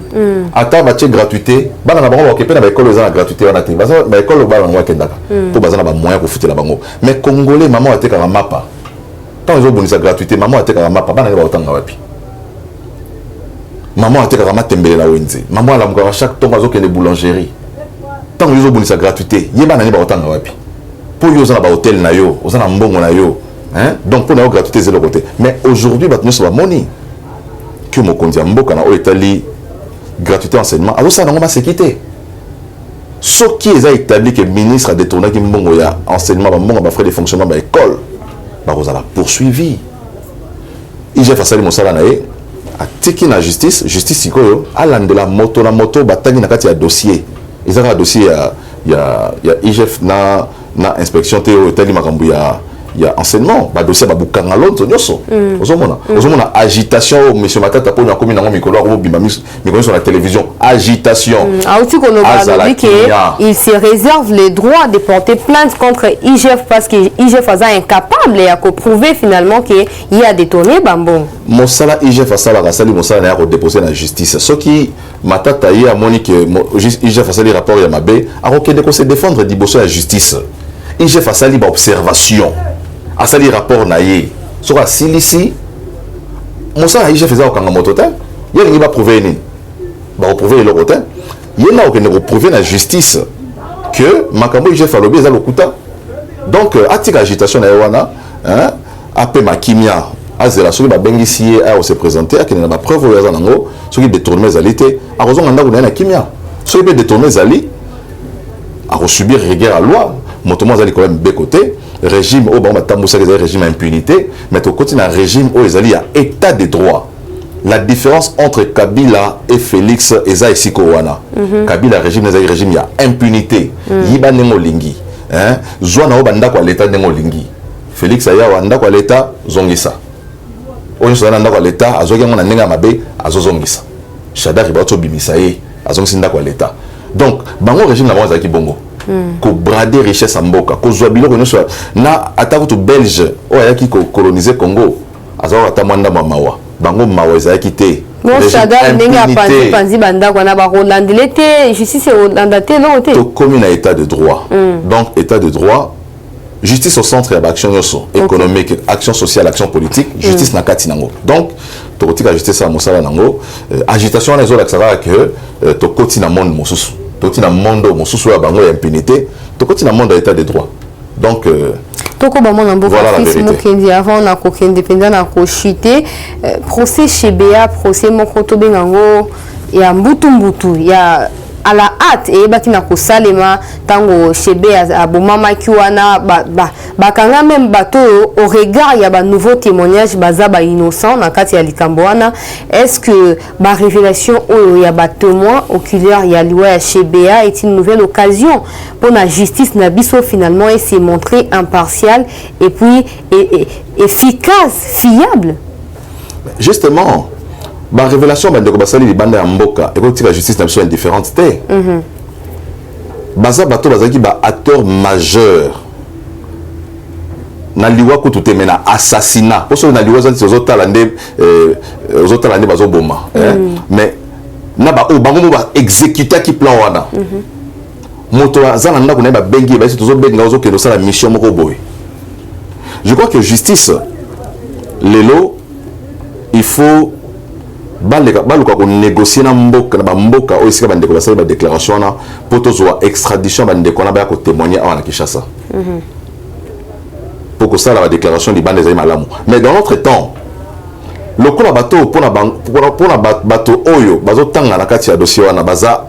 Ata bache gratuité, bana na bango occupé na école za gratuité wana te. Baza ba école ba bango kendaka. Pour baza na ba moyen ko futer la bango. Mais congolais maman ate ka mapa. Tant ils ont bonisa gratuité, maman ate ka mapa bana ba otanga wapi. Maman ate ka matembele la wenze. Maman la mukara chaque temps bazo kende boulangerie. Tant ils ont bonisa gratuité, yeba na ba otanga wapi. Pour yo za na ba hôtel na yo, oza na mbongo na yo. Hein? Donc pour la gratuité c'est le côté. Mais aujourd'hui ba tenu sur la money. Que mon condition mboka na Italie gratuité enseignement alors ça n'a sécurité ce qui est établi que le ministre a détourné qui mbongo ya enseignement ba mbongo ba frais de fonctionnement ba école ba vous la poursuivi IGF asali mosala na ye atiki na justice ikoyo alandela moto batangi na kati ya dossier ezaka dossier ya IGF na inspection te Italie makambu ya enseignement ba dossier ba bukanga lonto nyoso ozomona agitation monsieur Matata po na komi na mikolo ko bimba mikolo sur la télévision agitation il se réserve le droit de porter plainte contre IGF parce que IGF est incapable de prouver finalement qu'il y a détourné bambon mosala IGF asala kasali mosala na ko déposer na justice ce qui Matata y a monique IGF asali rapport ya mabe a ko se défendre diboso la justice IGF asali ba observation asali rapport na ye sur la silisi mosa IGF faisait aucun moto te il n'y va prouver ni ba prouver le côté il y a aucun prouver la justice que makambo IGF a lobby za lokuta donc atika agitation na wana hein apé makimia azela soki ba bengisi a se présenter a kena ba preuve ya zango soki détourner zalité a raison nganda kuna na kimia soki be détourner zali a subir rigueur à loi motomo zali quand même be côté régime au bon matamoussa les régime à impunité mais au côté d'un régime où ils allaient à état de droit la différence entre Kabila et Félix eza ici kowana Kabila régime les régime il y a impunité yiba nengo lingi hein zwana o banda kwa l'état nengo lingi Félix aya wanda kwa l'état zongisa oyo zwana nda kwa l'état azoki ngona nenga mabe azozongisa Shadari bato bimisa ye azongisa nda kwa l'état donc bango régime na mwanza ki bongo ko brader richesse mboka ko zwa biloko nyonso na atako to belge o ayaki ko coloniser Congo azawa atamanda mawa bango mawa ezaki te bon Shadari nenga panzi banda kwa na ba rolandile te justice rolanda te non te to comme na état de droit donc état de droit justice au centre de l'action économique action sociale action politique justice na kati nango donc to kotika justice à mosala nango agitation na zola tsara que to koti na monde mosusu toti na monde mosusu ya bango ya impunité tokoti na monde ya état de droit donc toko ba mona mboka fils mokendi avant na ko indépendant na ko chité procès chez BA procès moko to bengango ya mbutu ya à la hâte et baki na ko salema tango chez BA abomama kiwana bakanga même bateau au regard ya ba nouveau témoignage baza ba innocent na kati ya likamboana est-ce que ba révélation oyo ya ba témoin oculaire ya liwa ya chez BA est une nouvelle occasion pour la justice na biso finalement et se montrer impartial et puis efficace fiable justement ba révélation ba ndeko basali li banda ya mboka et que la justice na biso indifférente té baza bato bazaki ba acteur majeur na liwa ko tout mena assassinat parce que na liwa zan zotala nde bazo boma mais na ba o bango ba exécuter ki plan wana moto zana ndako na ba bengi ba zo benga zo kendo sala mission moko boy je crois que justice lelo il faut baluka ko négocier na mboka na mboka o isika bandeko basali ba déclaration na poto zo extradition bandeko na ba ko témoigner à Kinshasa pour que ça la déclaration di bande ezali malamu mais dans notre temps lokola bato pour na bato oyo bazo tanga na kati ya dossier wana baza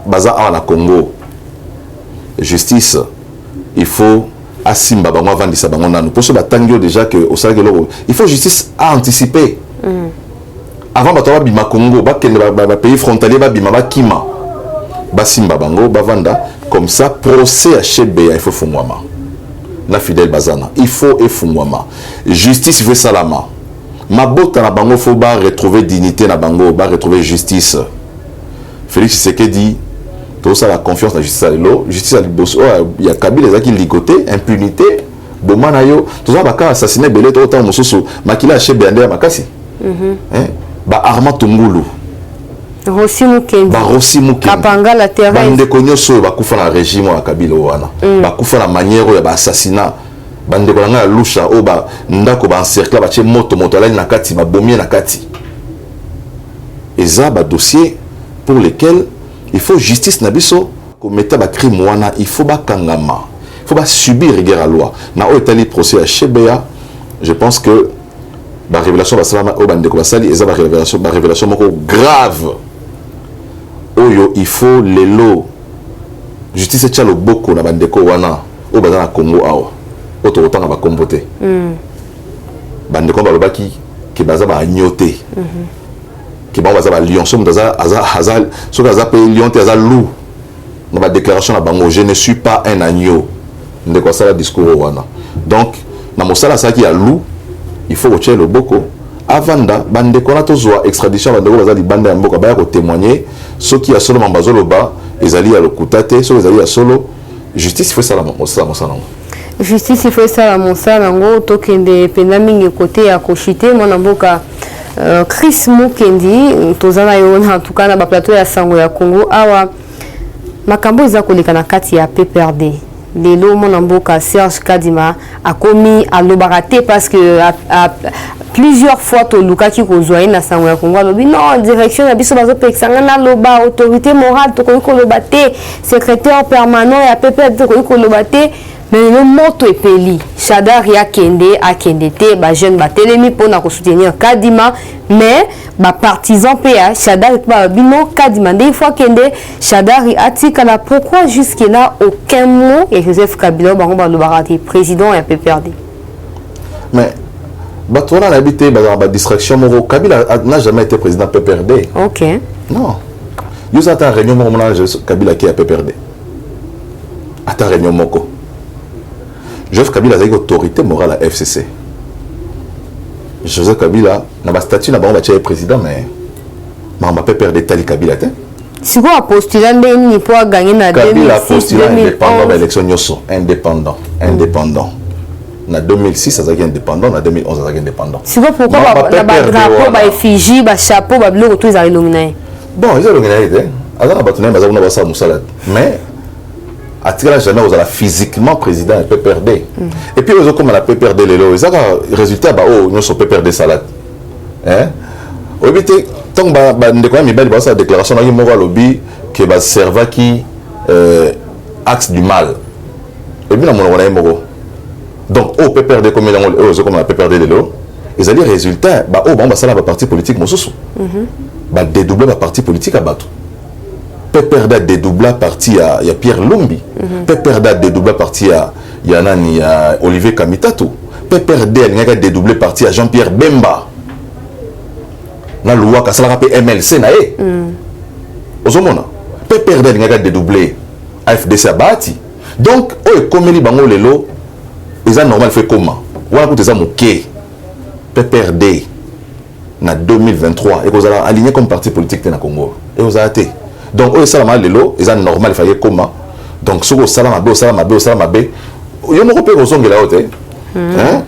na Congo justice il faut asimba bango avandisa bango nanu pour ça batangio déjà que au salage loko il faut justice à anticiper avant bato bima Congo bakende ba pays frontalier bima bakima basimba bango bavanda comme ça procès à Chebe il faut fungwama na fidèle bazana il faut efungwama justice veut salama mabota na bango faut ba retrouver dignité na bango ba retrouver justice Félix Tshisekedi tout ça la confiance dans la justice à l'eau, justice à l'Iboso, il y a Kabila qui ligoté, impunité, bomana yo, tout ça va assassiner belé tout autant mosusu, makila chez Bende makasi. Ba Arma Tungulu. Rossi Mukendi. Ba Rossi Mukendi. Kapanga la Terre. Bande konyoso ba kufa na régime wa Kabila wana. Ba kufa na manière ya ba assassinat. Bande kolanga lusha o ba ndako ba encercler ba che moto la na kati ba bomie na kati. Et ça ba dossier pour lesquels il faut justice na biso commettre ba crime wana, il faut ba kangama. Il faut pas subir rigueur à loi. Na o etali procès à Chebea, je pense que la révélation basalama o bande ko basali eza ba révélation moko grave. Oyo il faut lelo justice tcha lo boko na bande ko wana o bazana Congo awa. Auto autant ba kombote. Bande ko ba lobaki ki baza ba agnoté. Ki ba baza ba lion so mdaza azal so kaza pe lion te azal loup. Dans ma déclaration na bango je ne suis pas un agneau. De quoi ça le discours wana. Donc na mosala ça qui a loup, il faut retirer le boko avanda bande kona tozwa extradition bande ko bazali bande ya mboka ba ko témoigner ceux qui a solo mambazolo ba ezali ya lokutate ceux ezali ya solo justice il faut ça la mosala justice il faut ça la mosala ngo tokende penda mingi côté ya koshite mona mboka Chris Mukendi tozana yo en tout cas na ba plateau ya sango ya Congo awa makambo eza koleka na kati ya PPRD. Lelo mon amboka Serge Kadima a commis à l'obarate parce que à plusieurs fois to luka ki kozwa na sango ya Congo lobi non direction ya biso bazo pexanga na loba autorité morale to ko lobate secrétaire permanent ya PPRD to ko lobate mais le moto epeli Shadari a kende te ba jeune ba telemi pona ko soutenir Kadima mais ba partisan PA Shadari ba bino Kadima des fois kende Shadari atikala pourquoi jusque là aucun mot et Joseph Kabila bango ba lobarati président et PPRD. Mais Batouana a habité ba distraction moro Kabila n'a jamais été président PPRD. OK. Non. Nous attend réunion moro Kabila qui a PPRD. Attend réunion moko. Joseph Kabila a une autorité morale à FCC. Joseph Kabila n'a pas statut n'a pas un président mais on m'a pas perdu Tali Kabila. Si vous avez postulé ni pour gagner na 2006 Kabila a postulé indépendant à l'élection indépendant. Na 2006 ça a été indépendant, na 2011 ça a été indépendant. Si vous pourquoi la drapeau ba effigie ba chapeau ba bleu tout ils ont illuminé. Bon, ils ont illuminé. Alors ba tuna bazana ba sa musala mais Atira jamais aux la physiquement président et PPRD. Et puis aux comme la PPRD les lots, ils ont résultat bah oh nous sommes PPRD salade. Hein? Au but tant bah de quoi mais belle bah sa déclaration là il m'a lobby que bah serva qui axe du mal. Et puis là mon on moro. Donc au PPRD comme ils ont comme la PPRD les lots, ils ont dit résultat bah oh bon bah ça là parti politique mon sous. Bah dédoubler la parti politique à battre. PPRD dédoubla parti à Pierre Lumbi. PPRD dédoubla parti à Yanani à Olivier Kamitatu. PPRD a dédoublé parti à Jean-Pierre Bemba. Na loi ka sala rappé MLC na e. Ozomona. PPRD a dédoublé AFDC Abati. Donc o ekomeli bango lelo eza normal fait comment? Wala ko teza moké. PPRD na 2023 et ko aligné comme parti politique na Congo. Et aux athées. Donc, au salama lelo, ils ont normal, il fallait comment. Donc, sur le salama B, il y a un peu de raison de la haute.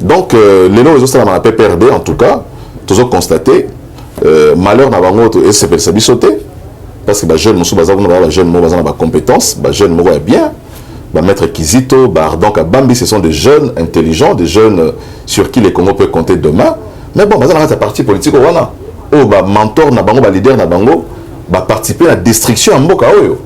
Donc, lelo, ils ont PPRD, en tout cas, tous ont constaté, malheur n'a pas et c'est sauté. Parce que les jeunes, les jeunes ont des compétences, les jeunes ont bien. Maître Kizito, donc Bambi, ce sont des jeunes intelligents, des jeunes sur qui les Congo peuvent compter demain. Mais bon, ils ont un parti politique, mentor, leader, va participer à la destruction en Mboka Oyo.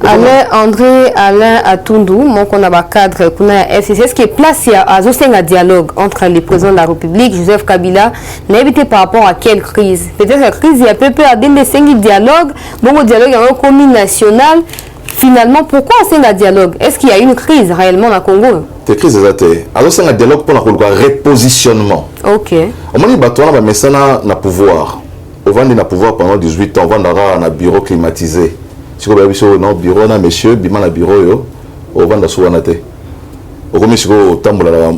Alain Atundu, mon qu'on a un cadre qu'on a FCC, ce qui est placé à un dialogue entre les présidents de la République, Joseph Kabila, n'évité par rapport à quelle crise? Peut-être la crise, il y a peu à des 5 dialogues, bon au dialogue, il y a un commun national. Finalement, pourquoi c'est un dialogue? Est-ce qu'il y a une crise réellement au Congo? Des crises exactes. Alors c'est un dialogue pour le repositionnement. Ok. On m'a dit que on a pouvoir. On va dans pouvoir pendant 18 ans, on va dans un bureau climatisé. Si vous avez un bureau, monsieur, bima bureau, on va dans Souanate. On va dans tambola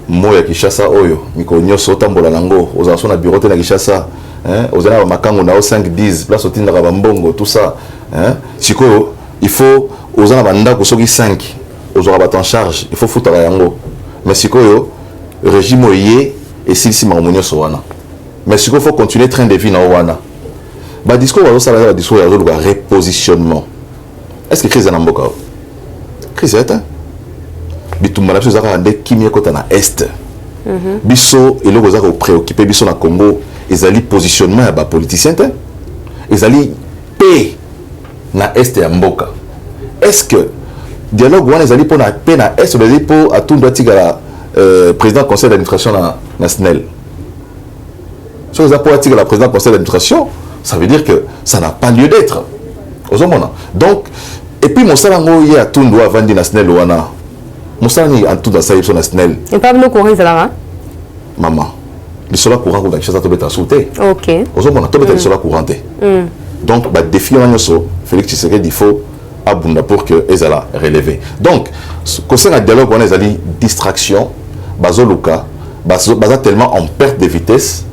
moya Kishasa oyo, miko nyoso tambola nango, aux anciens na bureau na Kishasa, aux ana makango na 5 10, place au tinda mbongo tout ça, hein. Siko il faut aux ans banda ko soki 5 aux aura en charge il faut foutre yango mais sikoyo régime oyé et si mamonio so wana mais sikoyo faut continuer train de vie na wana ba discours va ça va discours ya repositionnement est-ce que crise na mboka crise est bitumba na biso zaka nde kimia kota na est biso eloko zaka préoccupé biso na Congo ezali positionnement ya ba politicien te ezali paix na est ya mboka est-ce que dialogue wana ezali po na paix na est ezali po atundu atigala président conseil d'administration na SNEL so ezali po atigala président conseil d'administration ça veut dire que ça n'a pas lieu d'être ozomona donc et puis mosala ngo ye atundu avandi na SNEL wana mosala ni atundu asali so na SNEL et pas le courant ça maman bisola courant ko da kisa to beta souté OK ozomona to beta bisola couranté donc ba défi wana so Félix Tshisekedi il faut abunda pour que ezala relevé donc concernant le dialogue on ezali distraction bazoluka baza tellement en perte de vitesse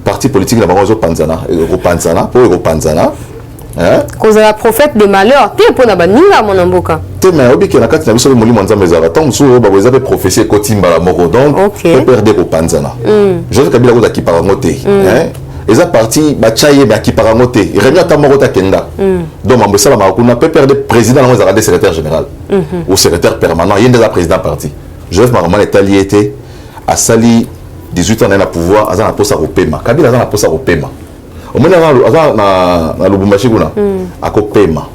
parti politique na bango zo panzana hein cause la prophète de malheur te pona baninga mon mboka te mais obi ke na kati na biso molimo nzambe ezala tant so ba boza pe prophétie kotimba la moko donc peut perdre ko panzana je sais kabila ko ki parango te hein eza parti ba chaye ba ki parango te réunion ta moko ta kenda donc mambo sala makuna peut perdre président na ezala secrétaire général ou secrétaire permanent yende za président parti Joseph Mahamat est allié était à sali 18 ans na pouvoir azana posa kopema kabila azana posa kopema omena na Lubumbashi kuna akopema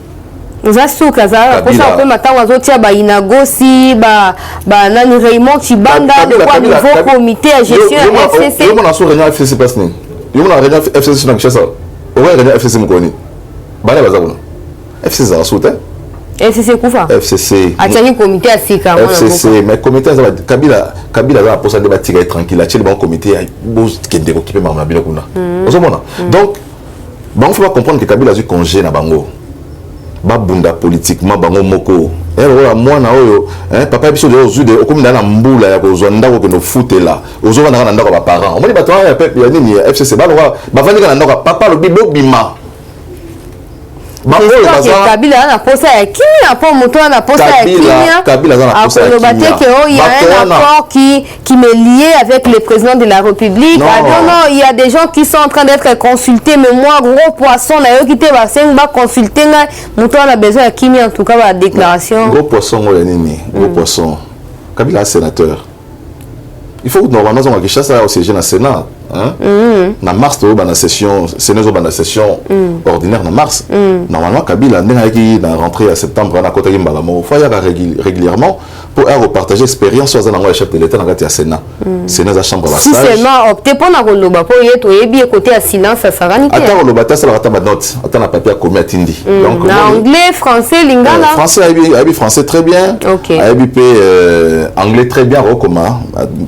uzasuka za posa kopema tango azotia ba inagosi ba nani Raymond Chibanda de quoi nouveau comité à gestion FCC yo mona so réunion FCC passe ni yo mona réunion FCC na Kinshasa o réunion FCC mukoni bale bazakuna FCC za soute FCC kufa FCC atani comité à sika FCC mais comité za Kabila za posa de batika tranquille a bon comité bos kende ko kipe marna bila kuna ozomona donc bon faut pas comprendre que Kabila a eu congé na bango ba bunda politiquement bango moko ero moi na oyo papa biso de ozude okomina na mbula ya kozwa ndako ke no futela ozova na ndako ba parents omoni bato ya nini FCC ba vandika na ndako papa lo bibo bima Kabila na posa ya kimia po moto na posa ya kimia Kabila na posa ya kimia il y a un accord qui me lié avec le président de la République non il y a des gens qui sont en train d'être consultés mais moi gros poisson na yo qui te ba 5 ba consulter nga moto na besoin ya kimia en tout cas ba déclaration gros poisson ya nini gros poisson Kabila sénateur il faut que normalement on va chercher au siège na Sénat na mars to bana session sénézo bana session ordinaire na mars normalement Kabila ndenge ki na rentrée à septembre na kota kimbala mo faut y aller régulièrement pour repartager expérience sur un chef de l'état na kati ya Sénat Sénat za chambre la si seulement opté pour na koloba po yeto yebi côté à silence ça sarani attends koloba ta ça la note attends na papier commis atindi donc anglais français lingala français abi français très bien abi anglais très bien comment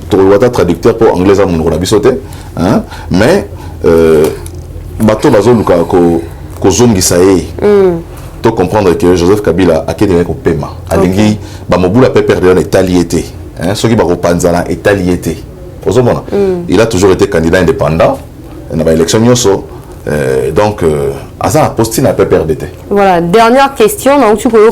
to traducteur pour anglais za mungo na bisote hein mais bato bazoluka ko zongisa to comprendre que Joseph Kabila a kene ko pema alingi ba mobula pe perdre en étaliété hein ceux qui ba repanzana étaliété ozomona il a toujours été candidat indépendant na ba élection nyoso donc asa postine a pe perdre. Voilà, dernière question donc tu peux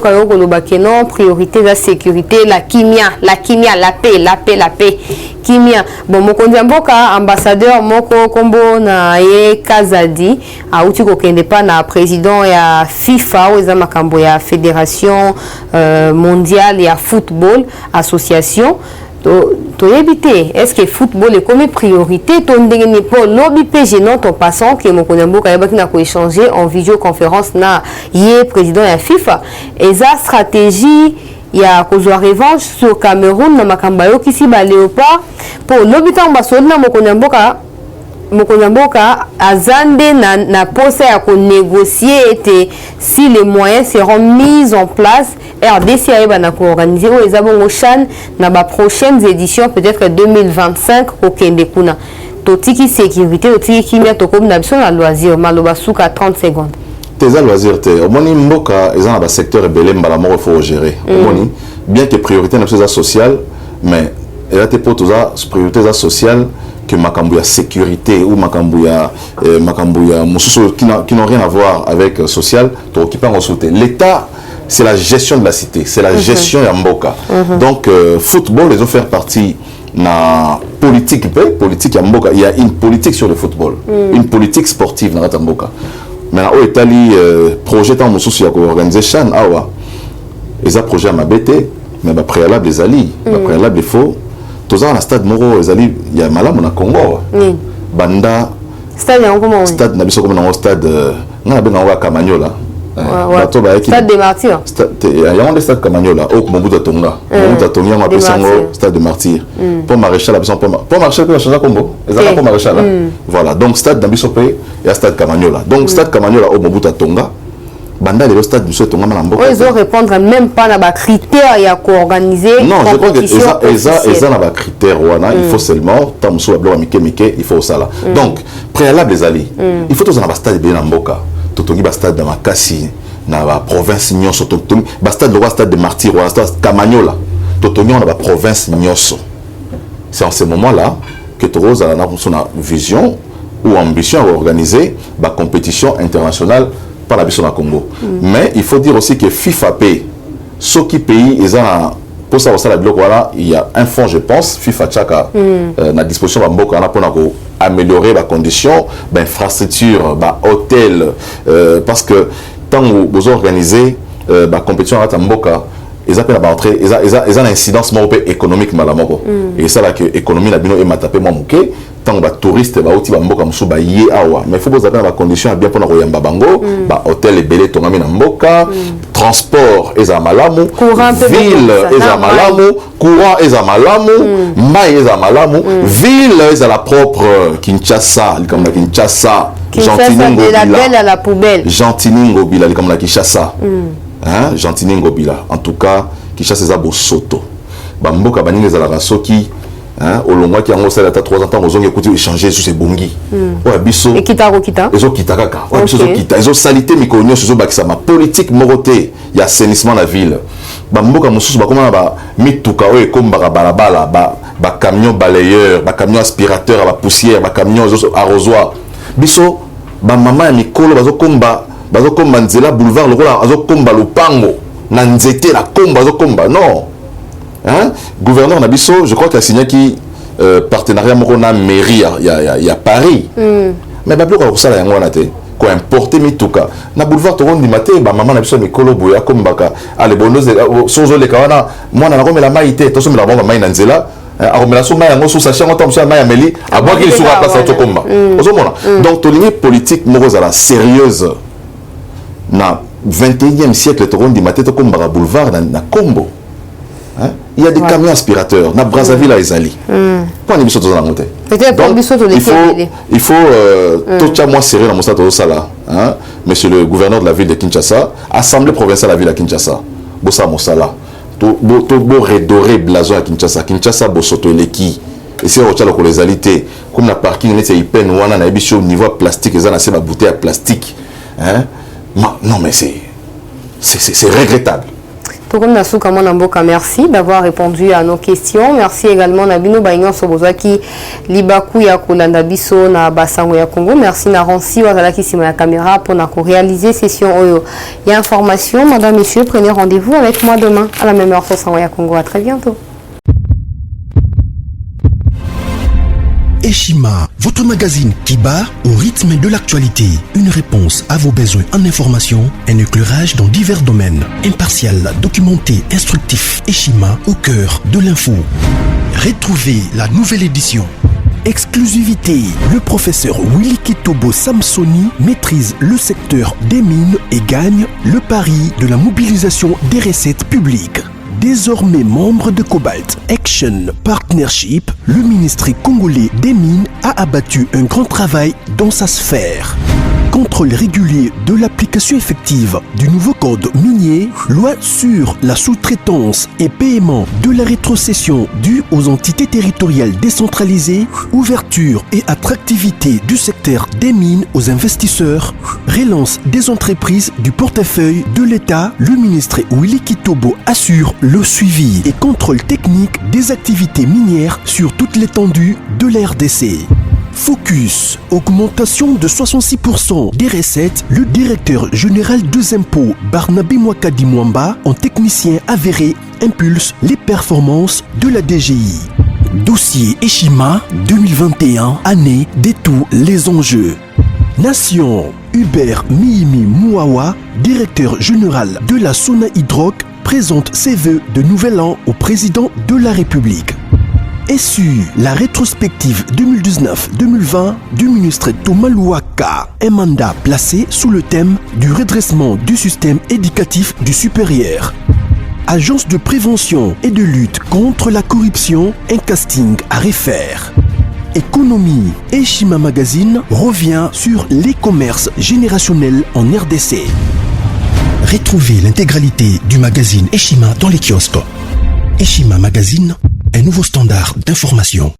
non priorité la sécurité la kimia la paix kimia bon mokonzi mboka ambassadeur moko kombo na ye Kazadi a uti ko kende pa na président ya FIFA ou za makambo ya fédération mondiale ya football association to éviter est-ce que football est comme priorité ton ndenge pour lobby PG non ton passant que mokonzi mboka ya bakina ko échanger en vidéoconférence na ye président ya FIFA et sa stratégie il y a kozwa revanche sur Cameroun na makamba yo kisi ba léopard pour l'habitant basoli na mokonamboka azande na posa ya ko négocier et si les moyens seront mis en place RDC a na ko organiser o ezabongo CHAN na ba prochaines éditions peut-être 2025 au Kende kuna totiki sécurité totiki kimia tokom na biso na loisir maloba suka 30 secondes tes loisirs te omoni mboka ezana ba secteur ebele mbala moko faut gérer omoni bien que priorité na chose sociale mais elle a pour tout ça priorité sociale que makambu ya sécurité ou makambu ya mususu qui n'ont rien à voir avec social to occupant en sauter l'état c'est la gestion de la cité, c'est la gestion ya mboka. Donc football ils ont fait partie na politique ya mboka. Il y a une politique sur le football, une politique sportive na kata mboka. Maintenant au Italie projet tant mosusu ya ko organiser CHAN awa. Ils ont projet à mabete mais ba préalable les alliés, ba préalable il faut tous en stade moro les alliés il y a malamu na Congo. Banda stade ya comment stade na biso comme na stade na benga wa Kamanyola. Stade des Martyrs. Il y a un stade Kamanyola au Mobutu Tonga. Mobutu Tonga on appelle ça stade de Martyrs. Pour maréchal la personne pour maréchal que changer combo. Ezala pour maréchal. Voilà, donc stade d'Ambiso Pay et stade Kamanyola. Donc stade Kamanyola au Mobutu Tonga. Banda le stade Monsieur Tonga Malambo. Ils ont répondre même pas à critères ya ko organiser. Non, je crois que ils ont critères wana, il faut seulement tant Monsieur Ablo Mike il faut ça là. Donc préalable les alliés. Il faut tous en stade de Mboka. Totongi stade de Makassi na la province nyonso totongi stade le stade de Martyrs ou stade Kamanyola totongi on a la province nyonso. C'est en ce moment-là que Toroz a une vision ou ambition à organiser la compétition internationale par la Biso na Congo. Mais il faut dire aussi que FIFA paye ce qui pays ils ont pour ça la bloc voilà il y a un fonds je pense FIFA Tchaka na disposition de Mboka na pour améliorer la condition d'infrastructure hôtel parce que tant vous organisez la compétition à Mboka ils appellent à entrer ils ont une incidence économique malamoko et ça là que économie la bino est matapé moi mouké tant que touristes aussi Mboka musu yé awa mais il faut vous avoir la condition bien pour royamba bango hôtel et belé tongami na Mboka transport eza malamu ville eza malamu courant eza malamu mai eza malamu ville eza la propre Kinshasa comme la Kinshasa Gentiningo de la belle à la poubelle Gentiningo bila comme la Kinshasa hein Gentiningo bila en tout cas Kinshasa eza bosoto ba mboka baninga eza la rasoki hein au long qui a ça 3 ans aux ongi écouter échanger sur ces bongi ouais biso et kita ezo kita kaka ouais biso kita ezo salité mikonyo sur bakisa ma politique moroté il y a assainissement la ville ba mboka mususu ba comment ba mituka o komba balabala ba camion balayeur ba camion aspirateur ba poussière ba camion arrosoir biso ba mama ya mikolo bazo komba nzela boulevard lokola azo komba lupango na nzete la komba azo komba non. Hein? Gouverneur Nabiso, je crois qu'il a signé qui partenariat avec la mairie à Paris. Mais Bablo a ça la yangoanate. Quoi importer mituka. Na boulevard Toron di maté, ba maman Nabiso mi kolo boya comme baka. Ale bonos sozo le kawana. Moi na ngomela maïté, to so mi la bomba maï nanzela. A romela so maï ngo so sachet ngo tom so maï ameli. A bois qu'il soit place to komba. Ozomona. Donc to ligne politique morosa la sérieuse. Na 21e siècle Toron di maté to komba boulevard na Kombo. Hein? Il y a des camions aspirateurs. Na Brazzaville à Ezali. Pourquoi on est sur la montée? Il faut tout moi serré dans mon stade au Sala. Monsieur le gouverneur de la ville de Kinshasa, assemblée provinciale de la ville de Kinshasa. Bossa Mosala. Tout redoré blason à Kinshasa. Kinshasa Bosoto Leki. Et si on retient les alités, comme la parking, on est hyper noir, on a au niveau plastique, ils ont assez de bouteilles à plastique. Non mais c'est regrettable. Merci d'avoir répondu à nos questions. Merci également Nabino Baignan Sobozaki Libaku ya Kolanda Biso na Basango ya Congo. Merci Naransi Wazalaki Sima la caméra pour réaliser session Oyo. Il y a information, madame, monsieur, prenez rendez-vous avec moi demain à la même heure sur Sango ya Congo. À très bientôt. Eshima, votre magazine qui bat au rythme de l'actualité. Une réponse à vos besoins en information, un éclairage dans divers domaines. Impartial, documenté, instructif. Eshima au cœur de l'info. Retrouvez la nouvelle édition. Exclusivité, le professeur Willy Kitobo Samsoni maîtrise le secteur des mines et gagne le pari de la mobilisation des recettes publiques. Désormais membre de Cobalt Action Partnership, le ministère congolais des Mines a abattu un grand travail dans sa sphère. Contrôle régulier de l'application effective du nouveau code minier, loi sur la sous-traitance et paiement de la rétrocession due aux entités territoriales décentralisées, ouverture et attractivité du secteur des mines aux investisseurs, relance des entreprises du portefeuille de l'État, le ministre Willy Kitobo assure le suivi et contrôle technique des activités minières sur toute l'étendue de la RDC. Focus, augmentation de 66% des recettes. Le directeur général des impôts, Barnabé Mwakadi Mwamba, en technicien avéré, impulse les performances de la DGI. Dossier Eshima 2021, année de tous les enjeux. Nation, Hubert Mihimi Mouawa, directeur général de la Sona Hydroc, présente ses vœux de nouvel an au président de la République. Et sur la rétrospective 2019-2020 du ministre Thomas Louaka, un mandat placé sous le thème du redressement du système éducatif du supérieur. Agence de prévention et de lutte contre la corruption, un casting à refaire. Économie, Eshima Magazine revient sur les commerces générationnels en RDC. Retrouvez l'intégralité du magazine Eshima dans les kiosques. Eshima Magazine, un nouveau standard d'information.